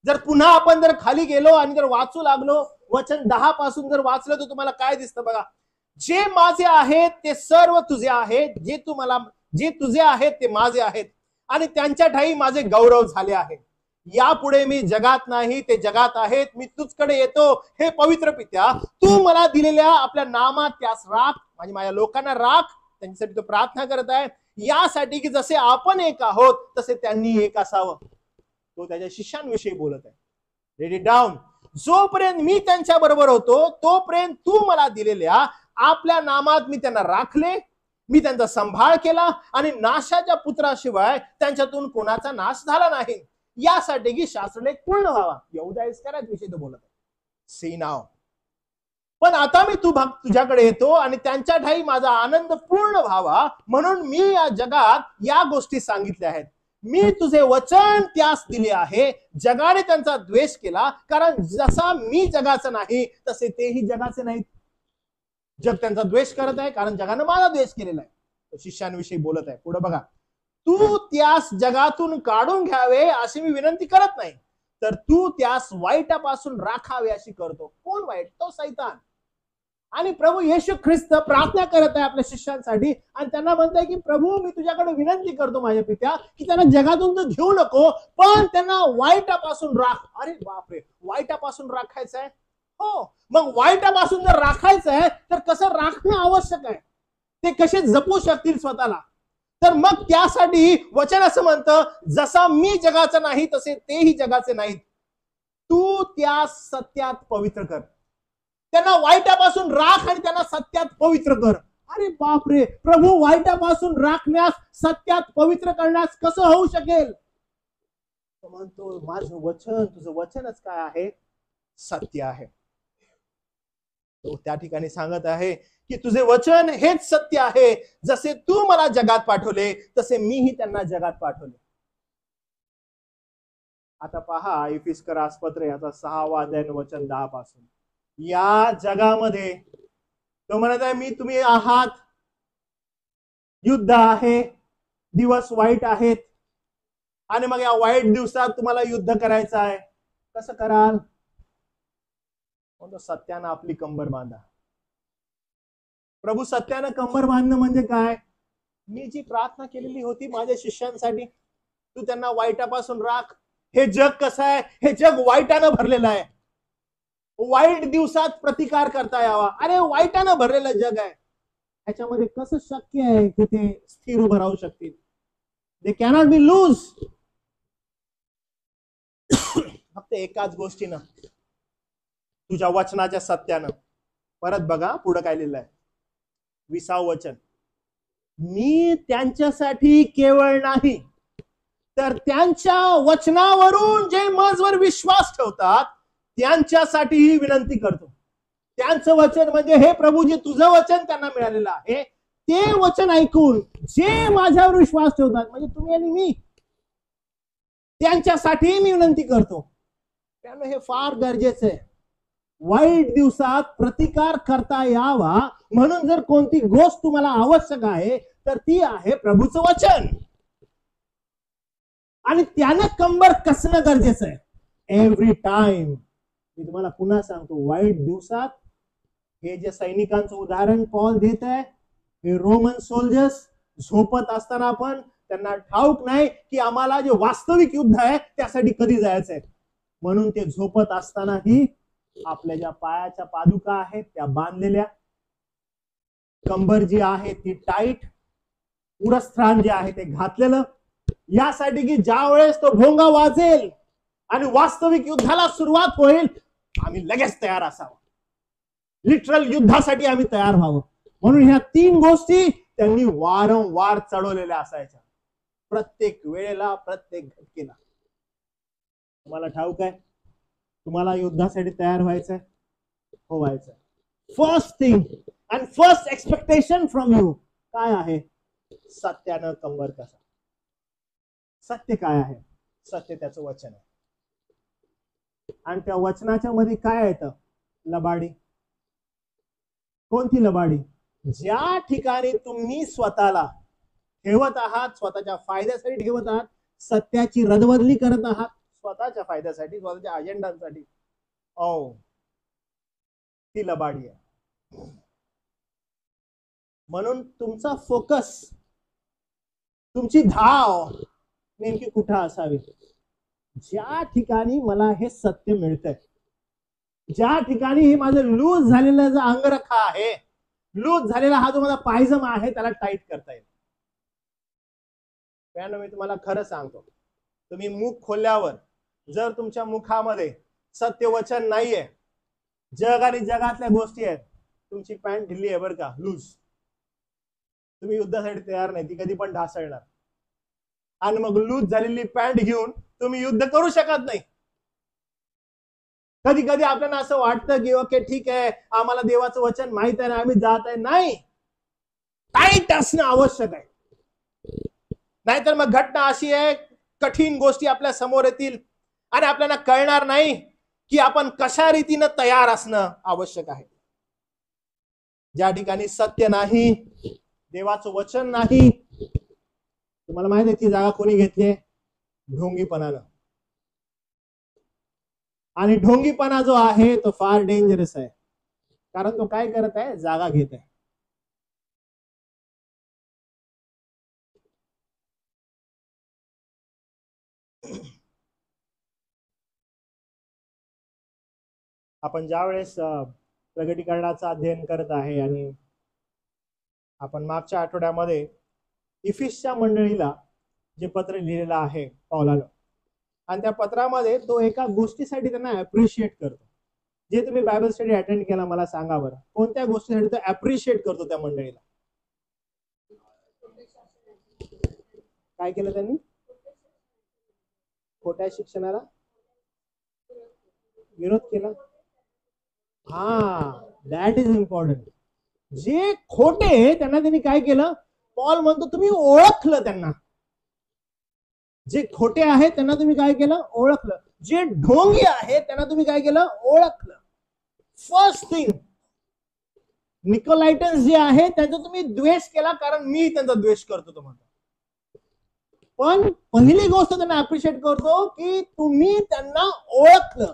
जर पुन्हा आपण जर खाली गेलो आणि जर वाचू लागलो, वचन 10 पासून जर वाचलं तर तुम्हाला काय दिसतं बघा. जे माझे आहेत ते सर्व तुझे आहेत, जे तुझे आहेत ते माझे आहेत आणि त्यांच्या ठाई माझे गौरव झाले आहे. यापुढे मी जगात नाही, ते जगात आहेत. मी तुझकडे येतो हे पवित्र पित्या, तू मला दिलेल्या आपल्या नामात त्यास राख, म्हणजे माझ्या लोकांना राख. त्यांच्यासाठी तो प्रार्थना करत आहे, यासाठी की जसे आपण एक आहोत तसे त्यांनी एक असावं. तो त्याच्या शिष्यांविषयी बोलत आहे. Read it down. जोपर्यंत मी त्यांच्या बरोबर होतो तोपर्यंत तू मला दिलेल्या आपल्या नामात मी त्यांना राखले, मी त्यांचा सांभाळ केला आणि नाशाच्या पुत्राशिवाय त्यांच्यातून कोणाचा नाश झाला नाही, यासाठी की शास्त्रलेख पूर्ण व्हावा. यहूदा इस्करियोत विषयी तो बोलत आहे. सी नाव. पण आता मी तुझ्याकडे येतो आणि त्यांच्या ठाई माझा आनंद पूर्ण व्हावा म्हणून मी या जगात या गोष्टी सांगितल्या आहेत. मी तुझे वचन त्यास दिले आहे. जगाने त्यांचा द्वेष केला, कारण जसा मी जगाचा नाही तसे तेही जगाचे नाहीत. जग त्यांचा द्वेष करत आहे कारण जगाने माझा द्वेष केलेला आहे. शिष्यांविषयी बोलत आहे. पुढे बघा, तू त्यास जगातून काढून घ्यावे अशी मी विनंती करत नाही, तर तू त्यास वाईटापासून राखावे अशी करतो. कोण वाईट? तो सैतान. आणि प्रभू येशू ख्रिस्त प्रार्थना करत आहे आपल्या शिष्यांसाठी आणि त्यांना म्हणताय की प्रभू, मी तुझ्याकडे विनंती करतो माझ्या पित्या की त्यांना जगातून तर घेऊ नको, पण त्यांना वाईटापासून राख. अरे बापरे, वाईटापासून राखायचं आहे? हो. मग वाईटापासून जर राखायचं आहे तर कसं राखणं आवश्यक आहे? ते कसे जपू शकतील स्वतःला? तर मग त्यासाठी वचन असं म्हणतं, जसा मी जगाचा नाही तसे तेही जगाचे नाहीत. तू त्या सत्यात पवित्र कर. त्यांना वाईटापासून राख आणि त्यांना सत्यात पवित्र कर. अरे बापरे, प्रभू वाईटापासून राखण्यास, सत्यात पवित्र करण्यास कसं होऊ शकेल? तो म्हणतो, माझं वचन, तुझं वचनच काय आहे? सत्य आहे. तो त्या ठिकाणी सांगत आहे की तुझे वचन हेच सत्य आहे. जसे तू मला जगात पाठवले तसे मीही त्यांना जगात पाठवले. आता पहा, इफिस्करास पत्र याचा 6वा अध्याय वचन 10 पासून. या जगामध्ये तो म्हणत आहे, मी तुम्ही आहात, युद्ध आहे, दिवस वाईट आहेत आणि मग या वाईट दिवसात तुम्हाला युद्ध करायचं आहे. कसं कराल? सत्यानं आपली कंबर बांधा. प्रभू, सत्यानं कंबर बांधणं म्हणजे काय? मी जी प्रार्थना केलेली होती माझ्या शिष्यांसाठी, तू त्यांना वाईटापासून राख. हे जग कसं आहे? हे जग वाईटानं भरलेलं आहे. वाईट दिवसात प्रतिकार करता यावा. अरे, वाईटानं भरलेलं जग आहे. ह्याच्यामध्ये कसं शक्य आहे की ते स्थिर उभं राहू शकतील? They cannot be loose. फक्त एकाच गोष्टीनं, तुझ्या वचनाच्या सत्यानं. परत बघा पुढे काय लिहिलंय, 20व वचन. मी त्यांच्यासाठी केवळ नाही तर त्यांच्या वचनावरून जे माझवर विश्वास ठेवतात त्यांच्यासाठीही विनंती करतो. त्यांचं वचन म्हणजे हे प्रभू, जे तुझं वचन त्यांना मिळालेलं आहे ते वचन ऐकून जे माझ्यावर विश्वास ठेवतात, म्हणजे तुम्ही आणि मी, त्यांच्यासाठी मी विनंती करतो. त्यामुळे हे फार गरजेचं आहे. वाईट दिवसात प्रतिकार करता यावा म्हणून जर कोणती गोष्ट तुम्हाला आवश्यक आहे तर ती आहे प्रभूचं वचन. आणि त्याने कंबर कसणं गरजेचं आहे. Every time. मी तुम्हाला पुन्हा सांगतो, वाईट दिवसात हे जे सैनिकांचं उदाहरण पॉल देत आहे, हे रोमन सोल्जर्स झोपत असताना पण त्यांना ठाऊक नाही की आम्हाला जे वास्तविक युद्ध आहे त्यासाठी कधी जायचंय. म्हणून ते झोपत असतानाही आपल्या ज्या पायाच्या पादुका आहेत त्या बांधलेल्या, कंबर जी आहे ती टाईट, उरस्थान जे आहे ते घातलेलं, यासाठी की ज्या वेळेस तो भोंगा वाजेल आणि वास्तविक युद्धाला सुरुवात होईल, आम्ही लगेच तयार असावं. लिटरल युद्धासाठी आम्ही तयार व्हावं. म्हणून ह्या 3 गोष्टी त्यांनी वारंवार चढवलेल्या असायच्या, प्रत्येक वेळेला, प्रत्येक घटकेला. तुम्हाला ठाऊक आहे, तुम्हाला युद्धासाठी तयार व्हायचंय, हो व्हायचंय. First thing and first expectation from you काय आहे? सत्यानं कंबर कसा. सत्य काय आहे? सत्य त्याचं वचन आहे. आणि त्या वचनाच्या मध्ये काय येतं? लबाडी. कोणती लबाडी? ज्या ठिकाणी तुम्ही स्वतःला ठेवत आहात, स्वतःच्या फायद्यासाठी ठेवत आहात, सत्याची रदबदली करत आहात स्वतःच्या फायद्यासाठी, स्वतःच्या अजेंडासाठी, ती लबाडी आहे. म्हणून तुमचा फोकस, तुमची धाव नेमकी कुठं असावी? ज्या ठिकाणी मला हे सत्य मिळतंय, ज्या ठिकाणी हे माझं लूज झालेला जो अंगरखा आहे, लूज झालेला हा जो माझा पायजमा आहे, त्याला टाईट करता येईल. त्यानं मी तुम्हाला खरं सांगतो, तुम्ही मुख खोलल्यावर जर तुमच्या मुखामध्ये सत्य वचन नाहीये, जग आणि जगातल्या गोष्टी आहेत, तुमची पॅन्ट ढिल्ली आहे बरं का, लूज, तुम्ही युद्धासाठी तयार नाही, ती कधी पण ढासळणार. आणि मग लूज झालेली पॅन्ट घेऊन तुम्ही युद्ध करू शकत नाही. कधी कधी आपल्याला असं वाटतं की ओके ठीक आहे, आम्हाला देवाचं वचन माहित आहे ना, आम्ही जात आहे. नाही, टाईट असणं आवश्यक आहे. नाहीतर मग घटना अशी आहे, कठीण गोष्टी आपल्या समोर येतील आणि आपल्याला कळणार नाही की आपण कशा रीतीनं तयार असणं आवश्यक आहे. ज्या ठिकाणी सत्य नाही, देवाचं वचन नाही, तुम्हाला माहित आहे ती जागा कोणी घेतली? ढोंगीपणानं. आणि ढोंगीपणा जो आहे तो फार डेंजरस आहे, कारण तो काय करत आहे? जागा घेत आहे. आपण ज्या वेळेस प्रगटीकरणाचं अध्ययन करत आहे आणि आपण मागच्या आठवड्यामध्ये इफिसच्या मंडळीला जे पत्र लिहिलेलं आहे पौलानं, आणि त्या पत्रामध्ये तो एका गोष्टीसाठी त्यांना अप्रिशिएट करतो. जे तुम्ही बायबल स्टडी अटेंड केला, मला सांगा बरं, कोणत्या गोष्टीसाठी तो अप्रिशिएट करतो त्या मंडळीला? काय केलं त्यांनी? खोट्या शिक्षणाला विरोध केला. That is important. जे खोटे त्यांना त्यांनी काय केलं? पॉल म्हणतो तुम्ही ओळखलं त्यांना. जे खोटे आहेत त्यांना तुम्ही काय केलं? ओळखलं. जे ढोंगी आहेत त्यांना तुम्ही काय केलं? ओळखलं. फर्स्ट थिंग, निकोलाइटन्स जे आहे त्याचा तुम्ही द्वेष केला, कारण मी त्यांचा द्वेष करतो तो म्हणतो. पण पहिली गोष्ट त्यांना अप्रिशिएट करतो की तुम्ही त्यांना ओळखलं.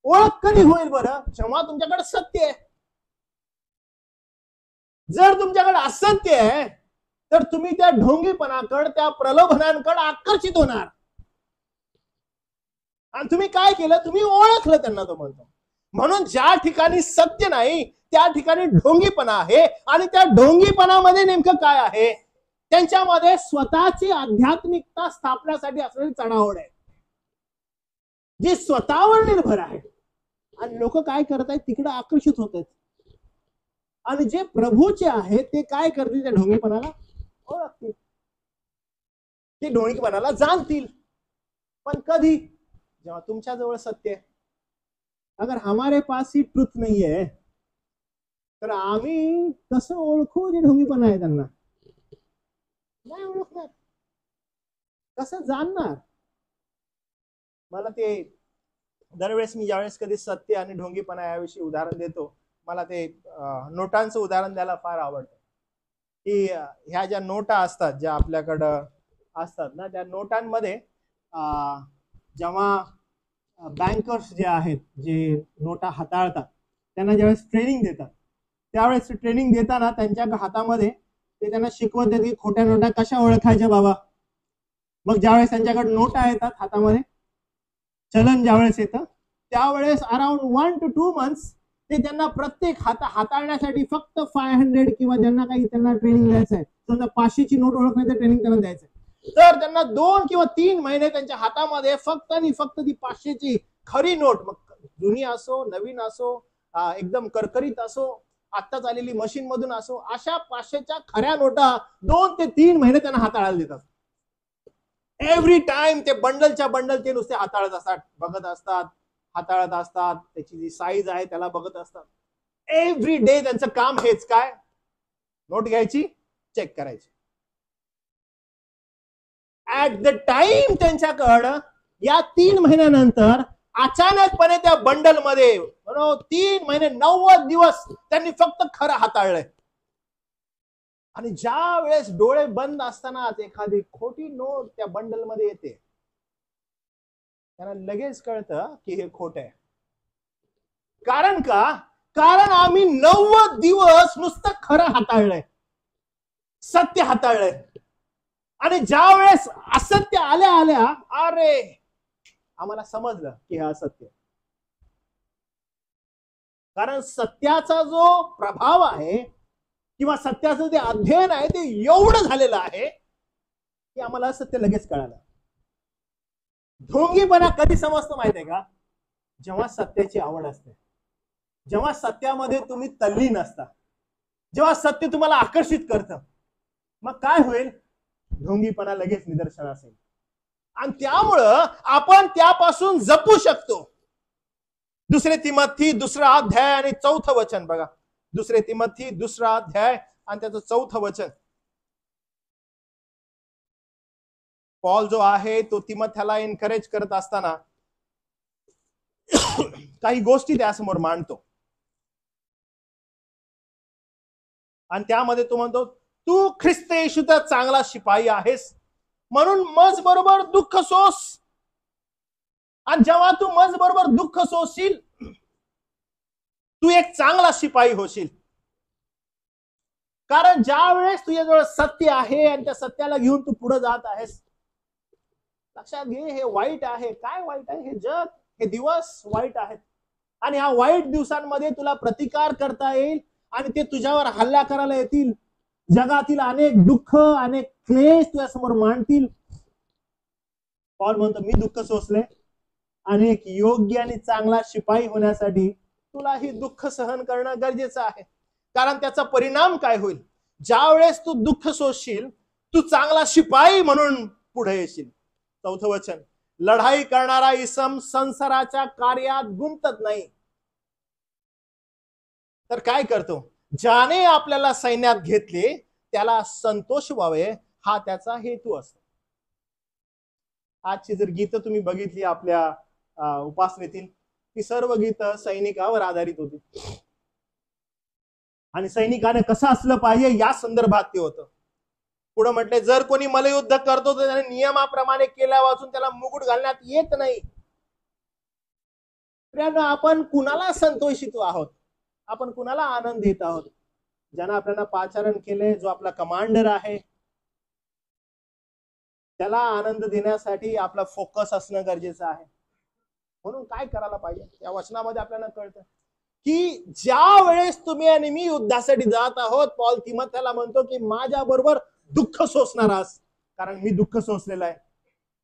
ओळख कधी होईल बरं? जेव्हा तुमच्याकडे सत्य आहे. जर तुमच्याकडे असत्य आहे तर तुम्ही त्या ढोंगीपणाकडे, त्या प्रलोभनांकडे आकर्षित होणार. आणि तुम्ही काय केलं? तुम्ही ओळखलं त्यांना तो म्हणतो. म्हणून ज्या ठिकाणी सत्य नाही त्या ठिकाणी ढोंगीपणा आहे. आणि त्या ढोंगीपणामध्ये नेमकं काय आहे? त्यांच्यामध्ये स्वतःची आध्यात्मिकता स्थापण्यासाठी असलेली चढाओढ आहे, जी स्वतःवर निर्भर आहे. आणि लोक काय करत आहेत? तिकडे आकर्षित होत आहेत. आणि जे प्रभूचे आहेत ते काय करतील? त्या ढोंगीपणाला ओळखतील, ते ढोंगीपणाला जाणतील. पण कधी? जेव्हा तुमच्या जवळ सत्य आहे. अगर हमारे पास ही ट्रुथ नहीं है तर आम्ही कसं ओळखू जे ढोंगीपणा आहे त्यांना? नाही ओळखणार. कसं जाणणार? मला ते दरवेळेस मी ज्यावेळेस कधी सत्य आणि ढोंगीपणा याविषयी उदाहरण देतो, मला ते नोटांचं उदाहरण द्यायला फार आवडतं. की ह्या ज्या नोटा असतात, ज्या आपल्याकडं असतात ना, त्या नोटांमध्ये जेव्हा बँकर्स जे आहेत, जे नोटा हाताळतात, त्यांना ज्यावेळेस ट्रेनिंग देतात, त्यावेळेस ट्रेनिंग देताना त्यांच्या हातामध्ये ते त्यांना शिकवत देतात की खोट्या नोटा कशा ओळखायच्या बाबा. मग ज्यावेळेस त्यांच्याकडे नोटा येतात हातामध्ये, चलन ज्यावेळेस येतं, त्यावेळेस अराउंड 1 to 2 months ते त्यांना प्रत्येक हाताळण्यासाठी फक्त 500 किंवा ज्यांना काही त्यांना ट्रेनिंग द्यायचं आहे, समजा 500ची नोट ओळखण्याचं ट्रेनिंग त्यांना द्यायचं आहे, तर त्यांना 2 किंवा 3 महिने त्यांच्या हातामध्ये फक्त आणि फक्त ती 500ची खरी नोट, मग जुनी असो, नवीन असो, एकदम करकरीत असो, आत्ताच आलेली मशीन मधून असो, अशा 500च्या खऱ्या नोटा 2 ते 3 महिने त्यांना हाताळायला देतात. एव्हरी टाइम ते बंडलच्या बंडल ते नुसते हाताळत असतात, बघत असतात, हाताळत असतात, त्याची जी साईज आहे त्याला बघत असतात. एव्हरी डे त्यांचं काम हेच काय? नोट घ्यायची, चेक करायची. ऍट द टाइम त्यांच्याकडं या 3 महिन्यानंतर
अचानकपणे त्या बंडल मध्ये 3 महिने 90 दिवस त्यांनी फक्त खरं हाताळलंय. आणि ज्या वेळेस डोळे बंद असतानाच एखादी खोटी नोट त्या बंडल मध्ये येते, त्यांना लगेच कळतं की हे खोट आहे. कारण का? कारण आम्ही 90 दिवस नुसतं खरं हाताळलंय, सत्य हाताळलंय. आणि ज्या वेळेस असत्य आल्या आल्या अरे आम्हाला समजलं की हे असत्य. कारण सत्याचा जो प्रभाव आहे किंवा सत्याचं जे अध्ययन आहे ते एवढं झालेलं आहे की आम्हाला सत्य लगेच कळालं. ढोंगीपणा कधी समजतो माहितीये का? जेव्हा सत्याची आवड असते, जेव्हा सत्यामध्ये तुम्ही तल्लीन असता, जेव्हा सत्य तुम्हाला आकर्षित करतं, मग काय होईल? ढोंगीपणा लगेच निदर्शनास येईल. आणि त्यामुळं आपण त्यापासून जपू शकतो. 2 तिमोथी 2 अध्याय आणि 4 वचन बघा. 2 तिमोथी 2 अध्याय आणि त्याचं 4 वचन. पॉल जो आहे तो तिमोथ्याला एनकरेज करत असताना काही गोष्टी त्यासमोर मांडतो. आणि त्यामध्ये तो म्हणतो, तू ख्रिस्त येशूचा चांगला शिपाई आहेस, म्हणून मज बरोबर दुःख सोस. आणि जेव्हा तू मज बरोबर दुःख सोसशील, तू एक चांगला शिपाई होशील. कारण ज्या वेळेस तुझ्याजवळ सत्य आहे आणि त्या सत्याला घेऊन तू पुढे जात आहेस, लक्षात घे हे वाईट आहे. काय वाईट आहे? हे जग, हे दिवस वाईट आहेत. आणि ह्या वाईट दिवसांमध्ये तुला प्रतिकार करता येईल आणि ते तुझ्यावर हल्ला करायला येतील. जगातील अनेक दुःख, अनेक क्लेश तुझ्यासमोर मांडतील. पॉल म्हणतो, मी दुःख सोसले आणि एक योग्य आणि चांगला शिपाई होण्यासाठी तुला ही दुःख सहन करणं गरजेचं आहे. कारण त्याचा परिणाम काय होईल? ज्या वेळेस तू दुःख सोसशील, तू चांगला शिपाई म्हणून पुढे येशील. 4 वचन. लढाई करणारा इसम संसाराच्या कार्यात गुंतत नाही, तर काय करतो? ज्याने आपल्याला सैन्यात घेतले त्याला संतोष व्हावे हा त्याचा हेतू असतो. आजची जर गीतं तुम्ही बघितली आपल्या उपासनेतील, ती सर्व गीतं सैनिकावर आधारित होती. आणि सैनिकाने कसं असलं पाहिजे या संदर्भात ते होतं. पुढे म्हटले, जर कोणी मल्लयुद्ध करतो तर त्याने नियमाप्रमाणे केल्या वाचून त्याला मुकुट घालण्यात येत नाही. आपण कुणाला संतोषित आहोत? आपण कुणाला आनंद देत आहोत? ज्यानं आपल्याला पाचारण केले, जो आपला कमांडर आहे, त्याला आनंद देण्यासाठी आपला फोकस असणं गरजेचं आहे. म्हणून काय करायला पाहिजे? या वचनामध्ये आपल्याला कळतं की ज्या वेळेस तुम्ही आणि मी युद्धासाठी जात आहोत, पॉल तिमोथेला म्हणतो की माझ्या बरोबर दुःख सोसणारास, कारण मी दुःख सोसलेलं आहे.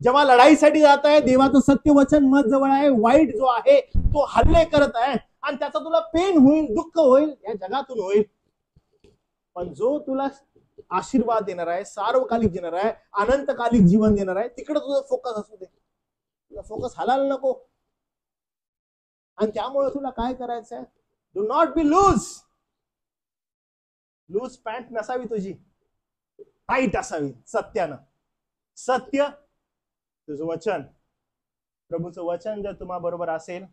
जेव्हा लढाईसाठी जात आहे, देवाचं सत्य वचन मत जवळ आहे, वाईट जो आहे तो हल्ले करत आहे आणि त्याचा तुला पेन होईल, दुःख होईल, या जगातून होईल. पण जो तुला आशीर्वाद देणार आहे, सार्वकालिक देणार आहे, अनंतकालिक जीवन देणार आहे, तिकडे तुझा फोकस असू दे. तुझा फोकस हलायला नको. आणि त्यामुळे तुला काय करायचं आहे? Do not be loose. Loose pant नसावी तुझी, टाईट असावी सत्यानं. सत्य तुझं वचन, प्रभूचं वचन जर तुम्हा बरोबर असेल,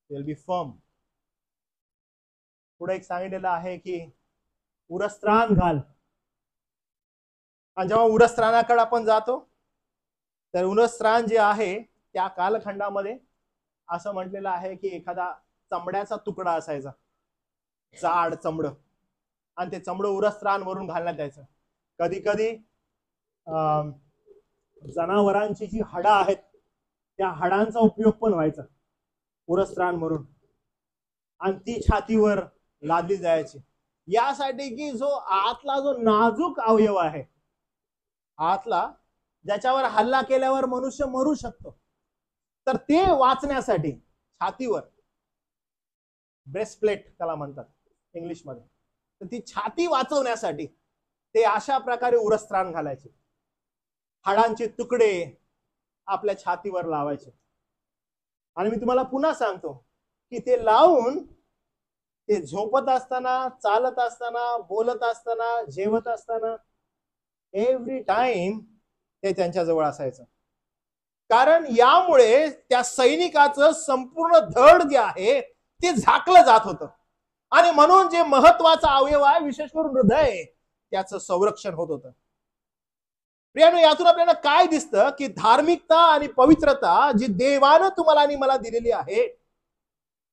विल बी फर्म. पुढे एक सांगितलेलं आहे की उरस्त्राण घाल. आणि जेव्हा उरस्त्राणाकडे आपण जातो, तर उरस्त्राण जे आहे त्या कालखंडामध्ये असं म्हटलेलं आहे की एखादा चमड्याचा तुकडा असायचा, जाड चमडं, आणि ते चमडं उरस्त्रांवरून घालण्यात यायचं. कधी कधी जनावरांची जी हाडं आहेत त्या हाडांचा उपयोग पण व्हायचा उरस्त्रांवरून, आणि ती छातीवर लादली जायची, यासाठी की जो आतला जो नाजूक अवयव आहे आतला, ज्याच्यावर हल्ला केल्यावर मनुष्य मरू शकतो, तर ते वाचण्यासाठी छातीवर ब्रेस्टप्लेट त्याला म्हणतात इंग्लिशमध्ये, तर ती छाती वाचवण्यासाठी ते अशा प्रकारे उरस्त्राण घालायचे. हाडांचे तुकडे आपल्या छातीवर लावायचे. आणि मी तुम्हाला पुन्हा सांगतो की ते लावून ते झोपत असताना, चालत असताना, बोलत असताना, जेवत असताना, एव्हरी टाइम ते त्यांच्या जवळ असायचं. कारण यामुळे त्या सैनिकाचं संपूर्ण धड जे आहे ते झाकलं जात होतं आणि म्हणून जे महत्वाचा अवयव आहे विशेष करून हृदय त्याचं संरक्षण होत होतं. प्रियानो, यातून आपल्याला काय दिसतं की धार्मिकता आणि पवित्रता जी देवानं तुम्हाला आणि मला दिलेली आहे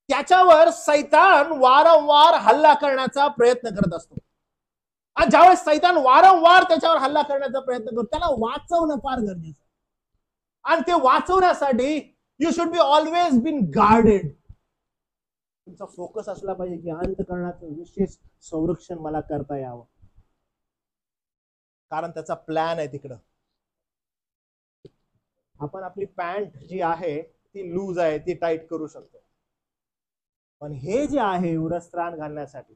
त्याच्यावर सैतान वारंवार हल्ला करण्याचा प्रयत्न करत असतो. आणि ज्यावेळेस सैतान वारंवार त्याच्यावर हल्ला करण्याचा प्रयत्न करतो त्याला वाचवणं फार गरजेचं आहे. आणि ते वाचवण्यासाठी you should be always been guarded. तुमचा फोकस असला पाहिजे की अंतःकरणाचं विशेष संरक्षण मला करता यावं, कारण त्याचा प्लॅन आहे तिकडं. आपण आपली पॅन्ट जी आहे ती लूज आहे ती टाईट करू शकतो, पण हे जे आहे उरस्त्राण घालण्यासाठी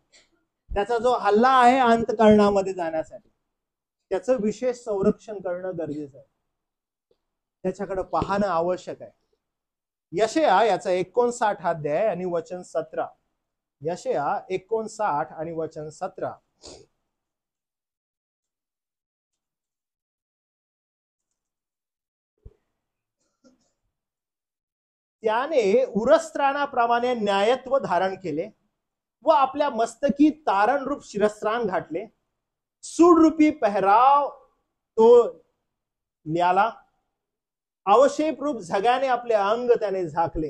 त्याचा जो हल्ला आहे अंतःकरणामध्ये जाण्यासाठी त्याचं विशेष संरक्षण करणं गरजेचं आहे. त्याच्याकडे पाहणं आवश्यक आहे. यशया याचा 59 अध्याय आणि वचन 17. यशया 59 आणि वचन 17. त्याने उरस्त्राणाप्रमाणे न्यायत्व धारण केले व आपल्या मस्तकी तारण रूप शिरस्त्राण घातले. सूडरूपी पेहराव तो ल्याला, अवशेप रूप झगाने आपले अंग त्याने झाकले.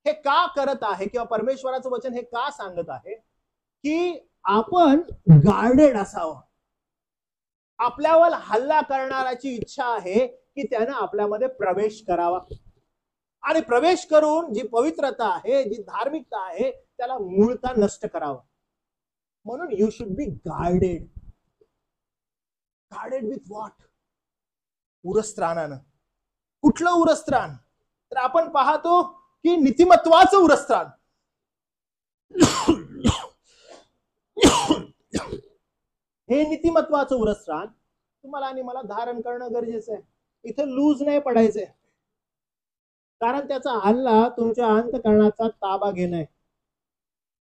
हे का करत आहे किंवा परमेश्वराचं वचन हे का सांगत आहे की आपण गार्डेड असावं. आपल्यावर हल्ला करणाऱ्याची इच्छा आहे की त्यानं आपल्यामध्ये प्रवेश करावा आणि प्रवेश करून जी पवित्रता आहे जी धार्मिकता आहे त्याला मूळता नष्ट करावं. म्हणून you should be guarded. Guarded with what? उरस्त्राणानं. कुठलं उरस्त्राण? तर आपण पाहतो की नीतिमत्वाचं उरस्त्राण. हे नीतिमत्वाचं उरस्त्राण तुम्हाला आणि मला धारण करणं गरजेचं आहे. इथं लूज नाही पडायचंय, कारण त्याचा हल्ला तुमच्या अंतःकरणाचा ताबा घेणं.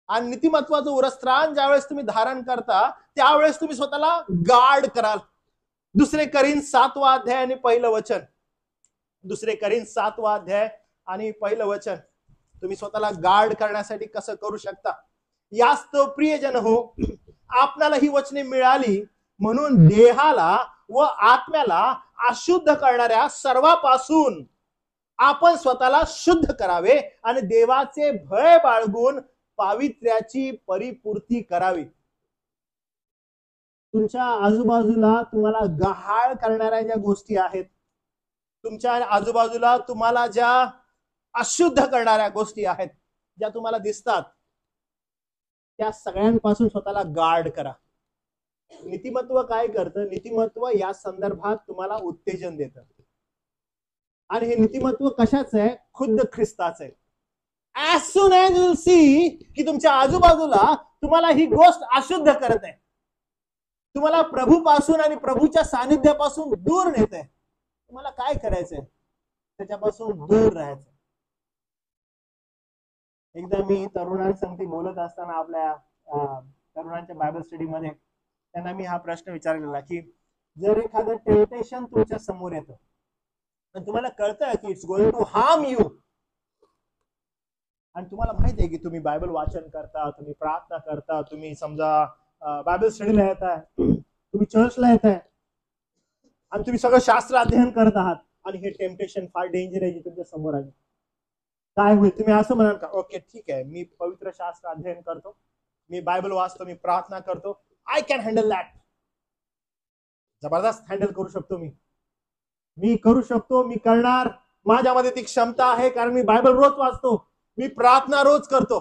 आणि नीतिमत्वाचं उरस्त्राण ज्यावेळेस तुम्ही धारण करता त्यावेळेस तुम्ही स्वतःला गार्ड कराल. 2 करीन 7 अध्याय आणि पहिलं वचन. 2 करीन 7 अध्याय आणि पहिलं वचन. तुम्ही स्वतःला गार्ड करण्यासाठी कसं करू शकता. यास्तव प्रियजन हो, आपणाला ही वचने मिळाली म्हणून देहाला व आत्म्याला अशुद्ध करणाऱ्या सर्वापासून आपण स्वतःला शुद्ध करावे आणि देवाचे भय बाळगून पावित्र्याची परिपूर्ती करावी. तुमच्या आजूबाजूला तुम्हाला गहाळ करणाऱ्या ज्या गोष्टी आहेत, तुमच्या आजूबाजूला तुम्हाला ज्या अशुद्ध करणाऱ्या गोष्टी आहेत ज्या तुम्हाला दिसतात त्या सगळ्यांपासून स्वतःला गार्ड करा. नीतिमत्व काय करतं? नीतिमत्व या संदर्भात तुम्हाला उत्तेजन देतं. आणि हे नीतिमत्व कशाचं आहे? खुद्द ख्रिस्ताचं आहे. As soon as you will see की तुमच्या आजूबाजूला तुम्हाला ही गोष्ट अशुद्ध करत आहे, तुम्हाला प्रभूपासून आणि प्रभूच्या सानिध्यापासून दूर नेत आहे, तुम्हाला काय करायचंय? त्याच्यापासून दूर राहायचं. एकदा मी तरुणांसंगती बोलत असताना आपल्या तरुणांच्या बायबल स्टडी मध्ये त्यांना मी हा प्रश्न विचारलेला की जर एखादं टेम्पटेशन तुमच्या समोर येतं आणि तुम्हाला कळतंय की it's going to harm you, आणि तुम्हाला माहिती आहे की तुम्ही बायबल वाचन करता, तुम्ही प्रार्थना करता, तुम्ही समजा बायबल स्टडीला येत आहे, तुम्ही चर्चला येत आहे आणि तुम्ही सगळं शास्त्र अध्ययन करत आहात आणि हे टेम्पटेशन फार डेंजर आहे जे तुमच्या समोर आहे, काय होईल? तुम्ही असं म्हणाल का ओके ठीक आहे, मी पवित्र शास्त्र अध्ययन करतो, मी बायबल वाचतो, मी प्रार्थना करतो, आय कॅन हँडल दॅट. जबरदस्त हँडल करू शकतो मी करू शकतो, मी करणार, माझ्यामध्ये ती क्षमता आहे कारण मी बायबल रोज वाचतो, मी प्रार्थना रोज करतो,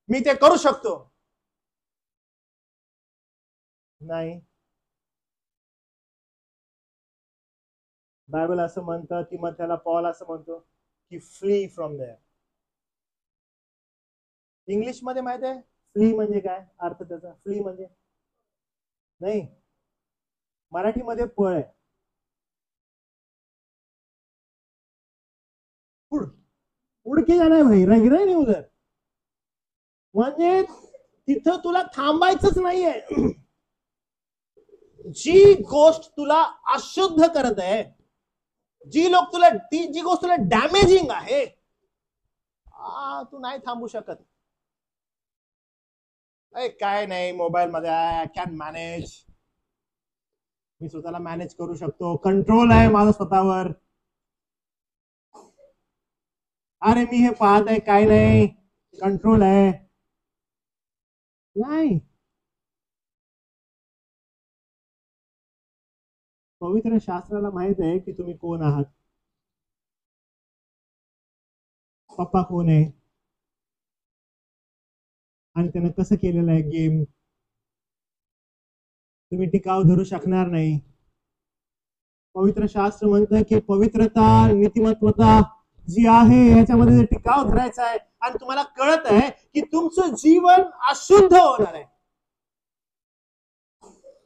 मी ते करू शकतो. नाही, बायबल असं म्हणतं की मग त्याला पॉल असं म्हणतो की फ्ली फ्रॉम देअर. इंग्लिश मध्ये माहित आहे फ्ली म्हणजे काय अर्थ त्याचा? फ्ली म्हणजे नाही, मराठीमध्ये पळ आहे. उड़ के जाना है भाई, रह नहीं उधर. म्हणजे तिथं तुला थांबायचंच नाहीये. जी गोष्ट तुला अशुद्ध करत आहे जी गोष्ट तुला डॅमेजिंग आहे, तू नाही थांबू शकत. काय नाही, मोबाईल मध्ये आय कॅन मॅनेज, मी स्वतःला मॅनेज करू शकतो, कंट्रोल आहे माझा स्वतःवर. अरे मी हे पाहत आहे, काय नाही, कंट्रोल आहे. नाही, पवित्र शास्त्राला माहित आहे की तुम्ही कोण आहात. पप्पा कोण आहे आणि त्यानं कसं केलेलं आहे गेम. तुम्ही टिकाव धरू शकणार नाही. पवित्र शास्त्र म्हणतं की पवित्रता, नीतिमत्वता जी आहे याच्यामध्ये टिकाव धरायचा आहे, आणि तुम्हाला कळत आहे की तुमचं जीवन अशुद्ध होणार आहे.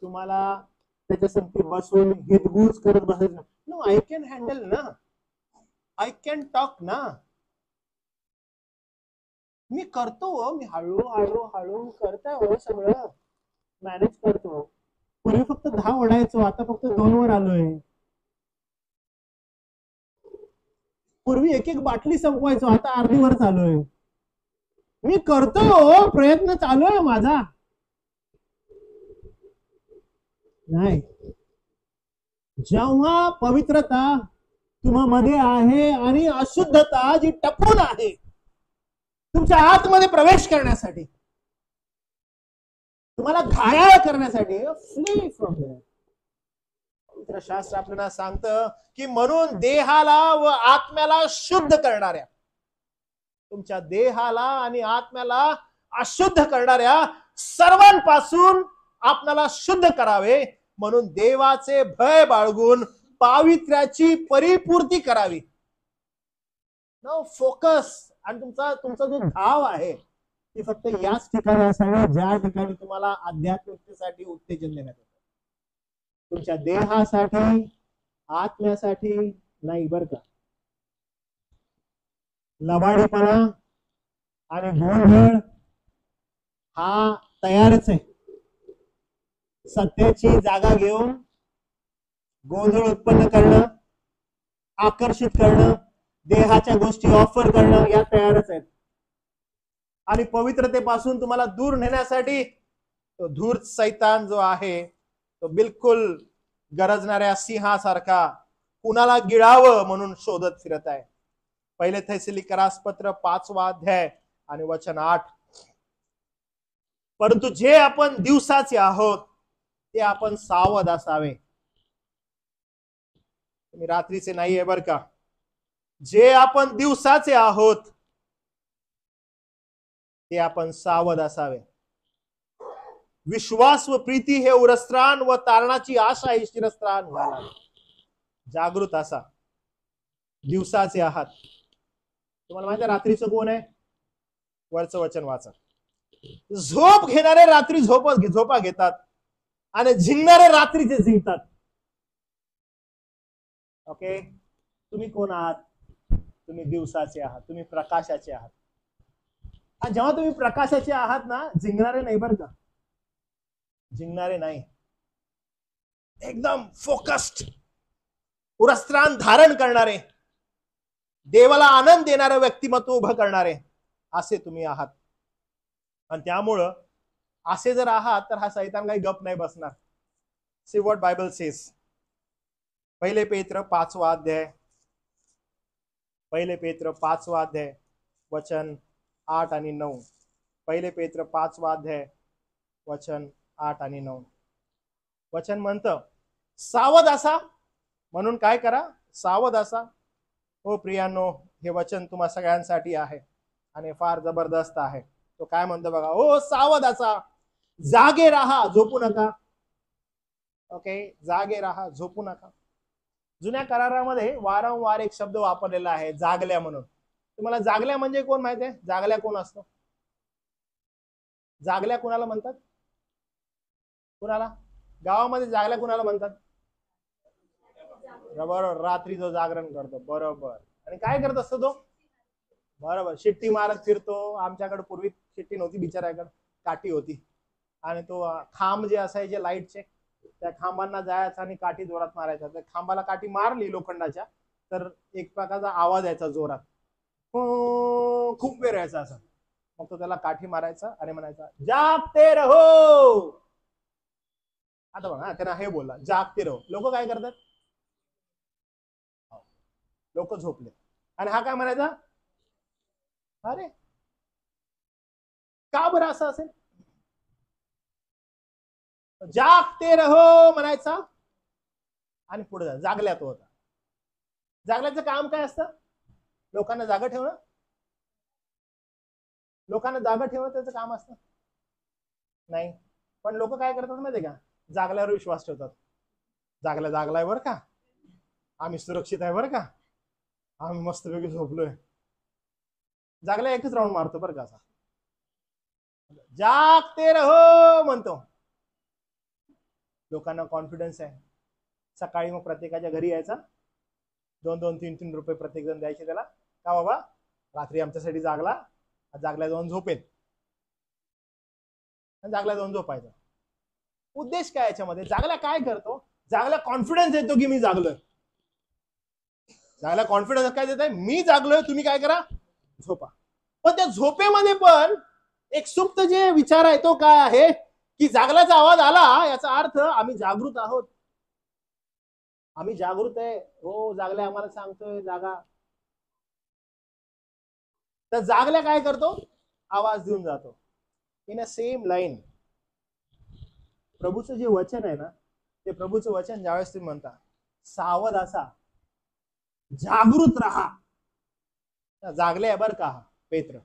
तुम्हाला त्याच्यासाठी बसून हितगुज करत बसायचं. नो, आय कॅन हँडल ना, आय कॅन टॉक ना, मी करतो, मी हळूहळू हळू करतोय, सगळं मॅनेज करतो. पूर्वी फक्त 10 ओढायचो, आता फक्त 2 वर आलोय. पूर्वी एक एक बाटली संपवायचो, आता अर्धीवर चालूय. मी करतोय, प्रयत्न चालू आहे माझा. नाही, जेव्हा पवित्रता तुम्हामध्ये आहे आणि अशुद्धता जी टपून आहे तुमच्या आतमध्ये प्रवेश करण्यासाठी, तुम्हाला घायाळ करण्यासाठी, फ्ली फ्रॉम देअर. पवित्र शास्त्र आपल्याला सांगतं की म्हणून देहाला व आत्म्याला शुद्ध करणाऱ्या, तुमच्या देहाला आणि आत्म्याला अशुद्ध करणाऱ्या सर्वांपासून आपल्याला शुद्ध करावे, म्हणून देवाचे भय बाळगून पावित्र्याची परिपूर्ती करावी. नो फोकस, आणि तुमचा जो धाव आहे ती फक्त याच ठिकाणी असावी ज्या ठिकाणी तुम्हाला आध्यात्मिकतेसाठी उत्तेजन देण्यात येतं. तुमच्या देहासाठी, आत्म्यासाठी नाही, बर का. लबाडीपणा आणि गोंधळ हा तयारच आहे. सत्याची जागा घेऊन गोंधळ उत्पन्न करणं, आकर्षित करणं, देहाच्या गोष्टी ऑफर करणं, या तयारच आहेत. आणि पवित्रतेपासून तुम्हाला दूर नेण्यासाठी तो धूर्त सैतान जो आहे तो बिलकुल गरजणाऱ्या सिंहासारखा कुणाला गिळावं म्हणून शोधत फिरत आहे. पहिले थेसलिकरास पत्र 5वा अध्याय आणि वचन 8. परंतु जे आपण दिवसाचे आहोत ते आपण सावध असावे. तुम्ही रात्रीचे नाहीये बर का. जे आपण दिवसाचे आहोत ते आपण सावध असावे. विश्वास व प्रीती हे उरस्त्राण व तारणाची आशा हे शिरस्त्राण घाला. जागृत असा. दिवसाचे आहात. तुम्हाला माहिती आहे रात्रीचं कोण आहे? वरचं वचन वाचा. झोप घेणारे रात्री झोपा घेतात आणि झिंगणारे रात्रीचे झिंगतात. ओके, तुम्ही कोण आहात? तुम्ही दिवसाचे आहात, तुम्ही प्रकाशाचे आहात. आणि जेव्हा तुम्ही प्रकाशाचे आहात ना, झिंगणारे नाही बर का, झिंगणारे नाही, एकदम फोकस्ड, उरस्त्राण धारण करणारे, देवाला आनंद देणारे व्यक्तिमत्व उभं करणारे, असे तुम्ही आहात. आणि त्यामुळं असे जर आहात तर हा सैतान काही गप नाही बसणार. See what Bible says. पहिले पेत्र 5वा अध्याय, पहिले पेत्र 5वा अध्याय वचन 8 आणि 9. पहिले पेत्र 5वा अध्याय वचन 8 आणि 9. वचन म्हणतं, सावध असा. म्हणून काय करा? सावध असा. हो प्रियांनो, हे वचन तुम्हा सगळ्यांसाठी आहे आणि फार जबरदस्त आहे. तो काय म्हणतो बघा. हो सावध असा, जागे राहा, झोपू नका. ओके, जागे राहा, झोपू नका. जुन्या करारामध्ये वारंवार एक शब्द वापरलेला आहे, जागल्या म्हणून. तुम्हाला जागल्या म्हणजे कोण माहिती आहे? जागल्या कोण असतो? जागल्या कुणाला म्हणतात? कुणाला गावामध्ये जागल्या कुणाला म्हणतात? बरोबर, रात्री जो जागरण करतो. बरोबर. आणि काय करत असतो तो? बरोबर, शिट्टी मारत फिरतो. आमच्याकडे पूर्वी शिट्टी नव्हती, बिचाऱ्याकडे काठी होती. आणि तो खांब जे असायचे लाईटचे, त्या खांबांना जायचा आणि काठी जोरात मारायचा. त्या खांबाला काठी मारली लोखंडाच्या तर एक प्रकारचा आवाज यायचा जोरात, खूप वेळ यायचा असा. मग तो त्याला काठी मारायचा आणि म्हणायचा जागते रहो. आता बघा त्यांना हे बोलला जागते रहो. लोक काय करतात, लोक झोपले आणि हा काय म्हणायचा, अरे का बरं असं असेल, जागते रहो म्हणायचा आणि पुढे जा. जागल्या तो होता. जागल्याचं काम काय असतं, लोकांना जागा ठेवणं. लोकांना जागा ठेवणं त्याचं काम असतं नाही. पण लोक काय करतात माहितीये का, जागल्यावर विश्वास ठेवतात. जागलाय बरं का, आम्ही सुरक्षित आहे बरं का, आम्ही मस्तपैकी झोपलोय. जागल्या एकच राऊंड मारतो बरं का असा, जागते रहो म्हणतो. लोकांना कॉन्फिडन्स आहे. सकाळी मग प्रत्येकाच्या घरी यायचा, 2-2, 3-3 रुपये प्रत्येक जण द्यायचे त्याला. का बाबा रात्री आमच्यासाठी जागला, जागल्या जाऊन झोपेल. जागल्या जाऊन झोपायचा. उद्देश काय याच्यामध्ये, जागल्या काय करतो, जागल्या कॉन्फिडन्स येतो की मी जागलोय. जागल्या कॉन्फिडन्स काय देत आहे, मी जागलोय, तुम्ही काय करा, झोपा. पण त्या झोपेमध्ये पण एक सुप्त जे विचार आहे तो काय आहे की जागल्याचा आवाज आला याचा अर्थ आम्ही जागृत आहोत, आम्ही जागृत आहे. हो जागल्या आम्हाला सांगतोय जागा. तर जागल्या काय करतो, आवाज देऊन जातो. इन अ सेम लाईन प्रभूचं जे वचन आहे ना, ते प्रभूचं वचन ज्यावेळेस तुम्ही म्हणता सावध असा, जागृत राहा. जागले आहे बर का पेत्र.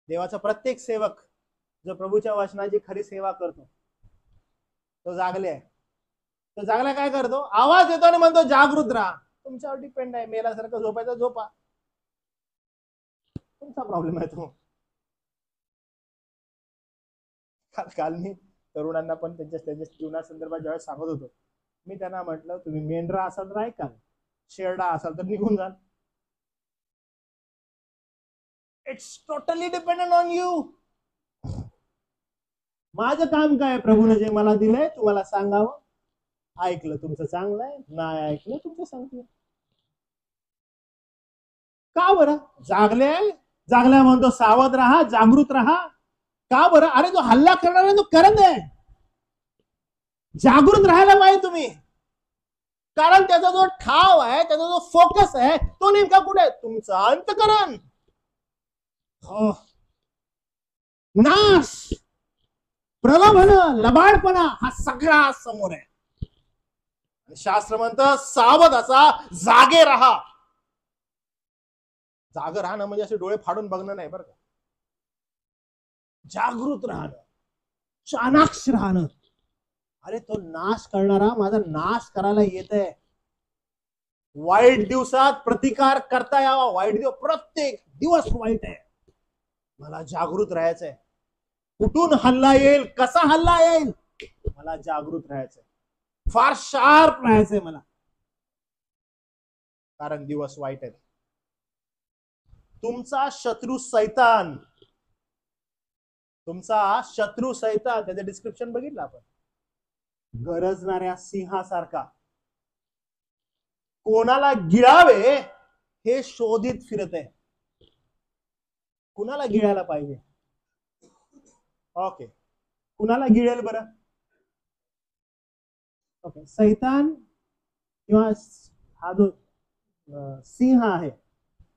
देवाचा प्रत्येक सेवक जो प्रभूच्या वचनाची खरी सेवा करतो तो जागले आहे. तो जागला काय करतो, आवाज येतो आणि म्हणतो जागृत राहा. तुमच्यावर डिपेंड आहे, मेल्यासारखं झोपायचं झोपा, तुमचा प्रॉब्लेम आहे तो. काल मी तरुणांना पण त्यांच्या जीवनासंदर्भात ज्यावेळेस सांगत होतो, मी त्यांना म्हटलं तुम्ही मेंढरा असाल तर ऐका, शेरडा असाल तर निघून जाल. It's totally dependent on you. माझं काम काय, प्रभूने जे मला दिलंय तुम्हाला सांगावं. ऐकलं तुमचं चांगलं आहे, नाही ऐकलं तुमचं सांगते. का बरं जागल्या म्हणतो सावध राहा, जागृत राहा. का बरं, अरे जो हल्ला करणार आहे तो करत आहे, जागृत राहायला पाहिजे तुम्ही. कारण त्याचा जो ठाव आहे, त्याचा जो फोकस आहे तो नेमका कुठे आहे, तुमचं अंतःकरण. नाश, प्रलोभन, लबाडपणा हा सगळा समोर आहे. शास्त्र म्हणतं सावध असा, जागे राहा. जाग राहणं म्हणजे असे डोळे फाडून बघणं नाही बरं का, जागृत राहणं, चाणाक्ष राहणं. अरे तो नाश करणारा माझा नाश करायला येत आहे. वाईट दिवसात प्रतिकार करता यावा. वाईट दिवस, प्रत्येक दिवस वाईट आहे, मला जागृत राहायचंय. कुठून हल्ला येईल, कसा हल्ला येईल, मला जागृत राहायचंय, फार शार्प राहायचंय मला, कारण दिवस वाईट आहेत. तुमचा शत्रू सैतान, त्याचं डिस्क्रिप्शन बघितलं आपण, गरजणाऱ्या सिंहासारखा कोणाला गिळावे हे शोधित फिरत आहे. कुणाला गिळायला पाहिजे, ओके, कुणाला गिळेल बरं, ओके, सैतान किंवा हा जो सिंह आहे,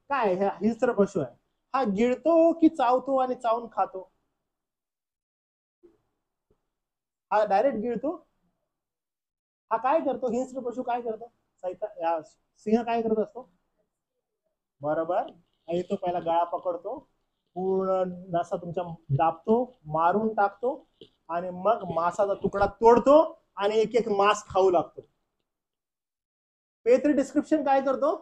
काय हिंस्र पशु आहे, हा गिळतो की चावतो आणि चावून खातो? हा डायरेक्ट गिळतो. हा काय करतो, हिंस्र पशु काय करतो, सैतान सिंह काय करत असतो, बरोबर, येतो पहिला गळा पकडतो, पूर्ण नसा तुमच्या दाबतो, मारून टाकतो आणि मग मांसाचा तुकडा तोडतो आणि एक एक मांस खाऊ लागतो. पेत्र डिस्क्रिप्शन काय करतो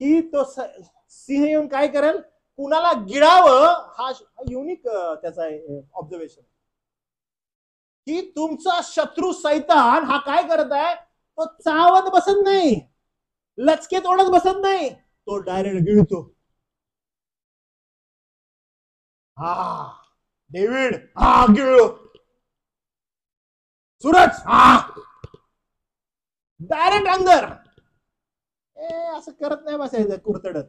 की तो सिंह येऊन काय करेल, कुणाला गिळावं, हा युनिक त्याचा ऑब्झर्वेशन की तुमचा शत्रू सैतान हा काय करत आहे, तो चावत बसत नाही, लचके तोडत बसत नाही, तो डायरेक्ट गिळतो. हा डेव्हिड, हा गिळलो, सूरज, हा डायरेक्ट अंदर.
असं करत नाही बसायचं कुरतडत,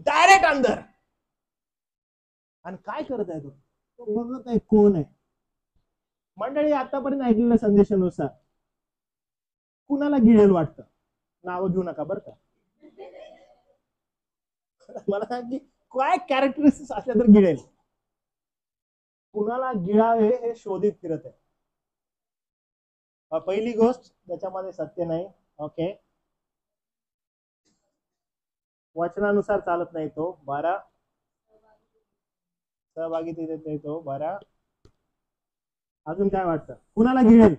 डायरेक्ट अंदर. आणि काय करत आहे तो बघत आहे कोण आहे. मंडळी, आतापर्यंत ऐकलेल्या संदेशानुसार कुणाला गिळेल वाटतं? नाव घेऊ नका बरं का. मला सांग की काय कॅरेक्टरिस्टिक्स असल्या तर गिळेल. कुणाला गिळावे हे शोधित फिरत आहे. पहिली गोष्ट, त्याच्यामध्ये सत्य नाही. ओके, वचनानुसार चालत नाही तो. 12, सहभागी देत नाही तो. 12, अजून काय वाटतं कुणाला गिळेल?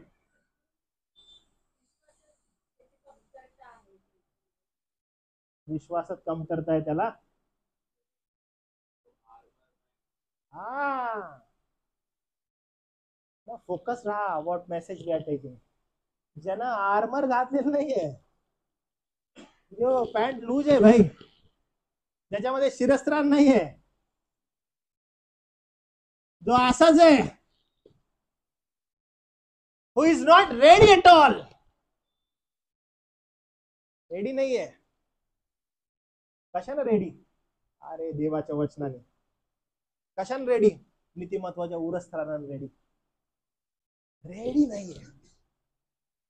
विश्वासात कमतरता आहे त्याला. हा, फोकस रहा what message we are taking. ज्यानं आर्मर घातलेलं नाहीये, जो पॅन्ट लूज आहे भाई, ज्याच्यामध्ये शिरस्त्राण नाहीये, जो असाच आहे, who is not ready at all. Ready नाहीये. कशाने रेडी? अरे देवाच्या वचनाने. कशाने रेडी? नीतिमत्वाच्या उरस्थानाने रेडी. रेडी नाहीये.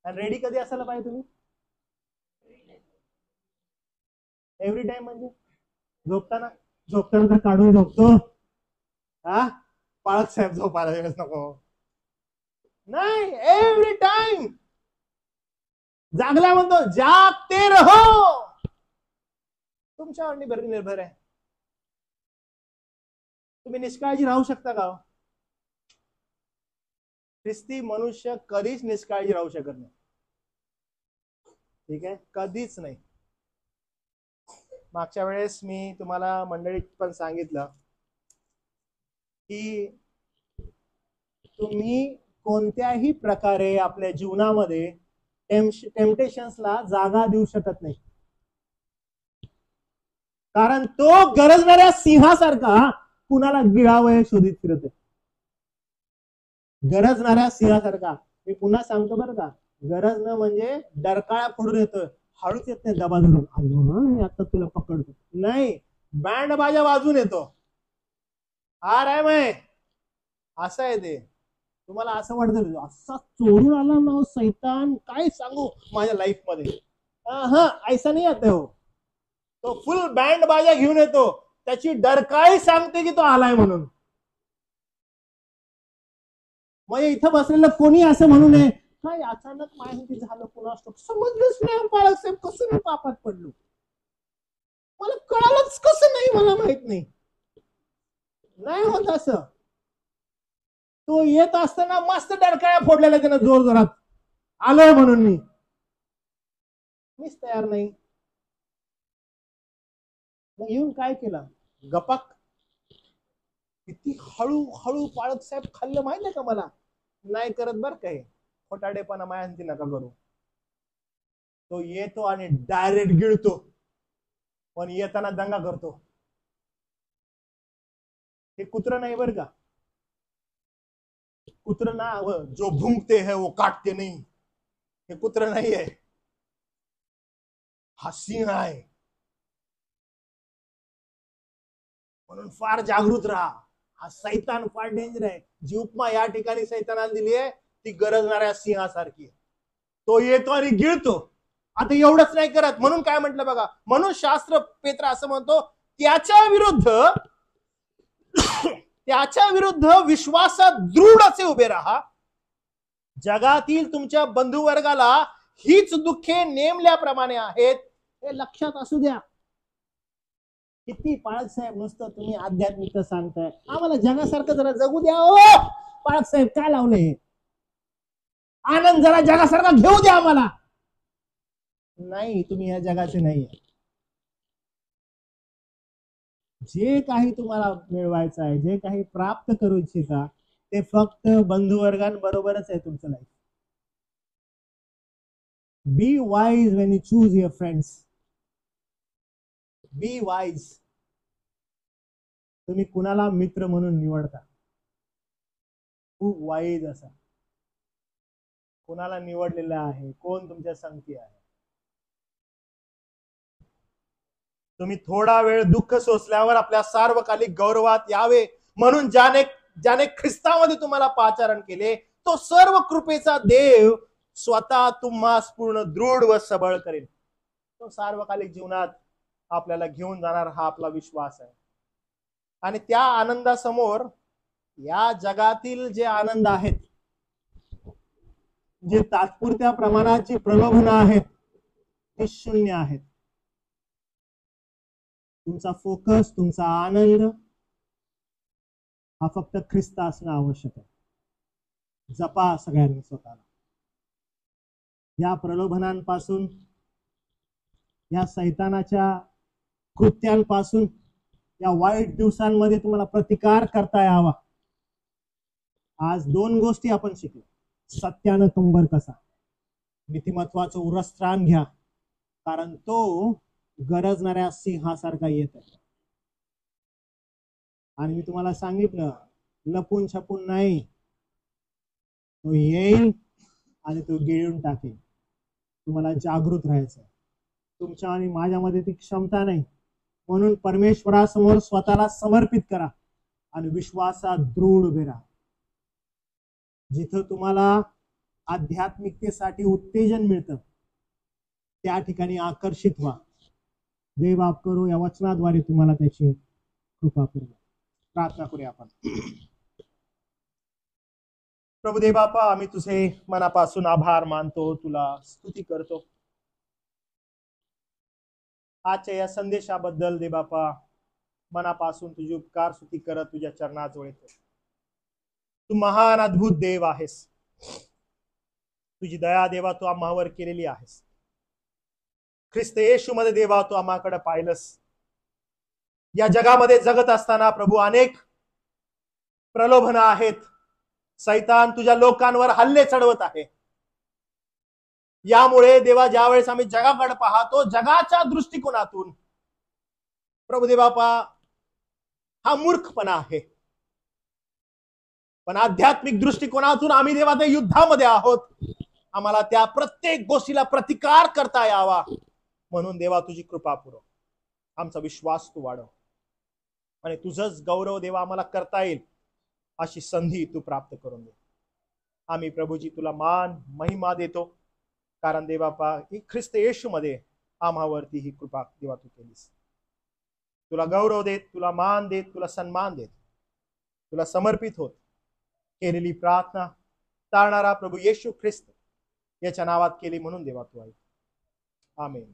आणि रेडी कधी असायला पाहिजे तुम्ही? Every time. म्हणजे झोपताना? झोपताना तर काढून झोपतो. हा, पाळक साहेब झोपायला वेळच नको. नाही, एव्हरी टाइम जागला म्हणतो जागते रहो. तुमच्यावर निर्भर आहे. तुम्ही निष्काळजी राहू शकता का? ख्रिस्ती मनुष्य कधीच निष्काळजी राहू शकत नाही. ठीक आहे, कधीच नाही. मागच्या वेळेस मी तुम्हाला मंडळीत पण सांगितलं की तुम्ही कोणत्याही प्रकारे आपल्या जीवनामध्ये टेम्पटेशन्सला जागा देऊ शकत नाही. कारण तो गरजणाऱ्या सिंहासारखा कुणाला गिळावं शोधित फिरत आहे. गरजणाऱ्या सिंहासारखा. मी पुन्हा सांगतो बरं का, गरज न म्हणजे डरकाळ्या फोडून येतोय, हळूच येत नाही दबा धरून, मी आता तुला पकडतो. नाही, बँड बाजा वाजून येतो. आ राय मै, असं आहे ते. तुम्हाला असं वाटतं असा चोरून आला ना सैतान, काय सांगू माझ्या लाईफ मध्ये. हा, ऐसा नाही आता हो. तो फुल बँड बाजा घेऊन येतो, त्याची डरकाळी सांगते की तो आलाय म्हणून. म्हणजे इथं बसलेलं कोणी असं म्हणू नये काय अचानक माहिती झालं, कुणा समजलंच नाही बाळासाहेब, कसं मी पापात पडलो, मला कळालंच कसं नाही, मला माहित नाही. नाही होत असं. तो येत असताना मस्त डरकाळ्या फोडलेल्या त्यानं जोर जोरात, आलोय म्हणून मीच तयार नाही. मग येऊन काय केलं? गपक. किती हळू हळू पाळक साहेब खाल्लं माहितीये का मला? नाही करत बर काय, खोटाडेपणा मायांती नका करू. तो येतो आणि डायरेक्ट गिळतो, पण येताना दंगा करतो. हे कुत्र नाही बर का. कुत्र ना जो भुंकते है वो काटते नहीं. हे कुत्र नाही आहे, हा सिंह आहे. म्हणून फार जागृत राहा. हा सैतान फार डेंजर आहे. जी उपमा या ठिकाणी सैतानाने दिली आहे ती गरजणाऱ्या सिंहासारखी आहे. तो येतो आणि गिळतो. आता एवढंच नाही करत, म्हणून काय म्हटलं बघा, म्हणून शास्त्र पेत्र असं म्हणतो, त्याच्या विरुद्ध विश्वासात दृढ असे उभे राहा. जगातील तुमच्या बंधुवर्गाला हीच दुःखे नेमल्याप्रमाणे आहेत हे लक्षात असू द्या. किती पाळक साहेब नुसतं तुम्ही आध्यात्मिक सांगताय, आम्हाला जगासारखं जरा जगू द्या. ओ पाळक साहेब काय लावले हे? आनंद जरा जगासारखा घेऊ द्या आम्हाला. नाही, तुम्ही या जगाचे नाही. जे काही तुम्हाला मिळवायचं आहे, जे काही प्राप्त करू इच्छिता, ते फक्त बंधुवर्गांबरोबरच आहे तुमचं life. Be wise when you choose your friends. Be wise. तुम्ही कुणाला मित्र म्हणून निवडता, खूप वाईज असा.
कोणाला निवडलेलं आहे, कोण तुमच्या संगती आहे. तुम्ही थोडा वेळ दुःख सोसल्यावर आपल्या सार्वकालिक गौरवात यावे म्हणून ज्याने ख्रिस्तामध्ये तुम्हाला पाचारण केले, तो सर्व कृपेचा देव स्वतः तुम्हास पूर्ण दृढ व सबळ करेल. तो सार्वकालिक जीवनात आपल्याला घेऊन जाणार हा आपला विश्वास आहे. आणि त्या आनंदासमोर या जगातील जे आनंद आहेत, जे तात्पुरत्या प्रमाणाची प्रलोभनं आहेत, ते शून्य आहेत. तुमचा फोकस, तुमचा आनंद हा फक्त ख्रिस्त असणं आवश्यक आहे. जपा सगळ्यांनी स्वतःला या प्रलोभनांपासून, या सैतानाच्या कृत्यांपासून, या वाईट दिवसांमध्ये तुम्हाला प्रतिकार करता यावा. आज 2 गोष्टी आपण शिकलो. सत्यानं कंबर कसा, नीतिमत्वाचं उरस्त्राण घ्या, कारण तो गरजणाऱ्या सिंहासारखा येत आहे. आणि मी तुम्हाला सांगितलं, लपून छपून नाही, तो येईल आणि तो गिळून टाकेल. तुम्हाला जागृत राहायचं. तुमच्या आणि माझ्यामध्ये ती क्षमता नाही, म्हणून परमेश्वरासमोर स्वतःला समर्पित करा आणि विश्वासात दृढ उभे राहा. जिथं तुम्हाला आध्यात्मिकतेसाठी उत्तेजन मिळतं त्या ठिकाणी आकर्षित व्हा. देव आप करो या वचनाद्वारे तुम्हाला त्याची कृपा करू. प्रार्थना करूया आपण. प्रभू देव बापा, आम्ही तुझे मनापासून आभार मानतो, तुला स्तुती करतो आजच्या या संदेशाबद्दल. देव बापा, मनापासून तुझी उपकार स्तुती करत तुझ्या चरणाजवळ येतो. तू महान अद्भुत देव आहेस. तुझी दया देवा तू आम्हावर केलेली आहेस. ख्रिस्त येशू मध्ये देवा तू आम्हाकडे पाहिलंस. या जगामध्ये जगत असताना प्रभू अनेक प्रलोभनं आहेत. सैतान तुझ्या लोकांवर हल्ले चढवत आहे. यामुळे देवा ज्यावेळेस आम्ही जगाकडे पाहतो, जगाच्या दृष्टिकोनातून प्रभू देवापा हा मूर्खपणा आहे. पण आध्यात्मिक दृष्टिकोनातून आम्ही देवा त्या युद्धामध्ये आहोत. आम्हाला त्या प्रत्येक गोष्टीला प्रतिकार करता यावा म्हणून देवा तुझी कृपा पुरव. आमचा विश्वास तू वाढव आणि तुझंच गौरव देवा आम्हाला करता येईल अशी संधी तू प्राप्त करून दे. आम्ही प्रभूजी तुला मान महिमा देतो, कारण देवापा ख्रिस्त येशू मध्ये आम्हावरती ही कृपा देवा तू केलीस. तुला गौरव देत, तुला मान देत, तुला सन्मान देत, तुला समर्पित होत केलेली प्रार्थना तारणारा प्रभू येशू ख्रिस्त याच्या नावात केली म्हणून देवा तू ऐक. आमेन.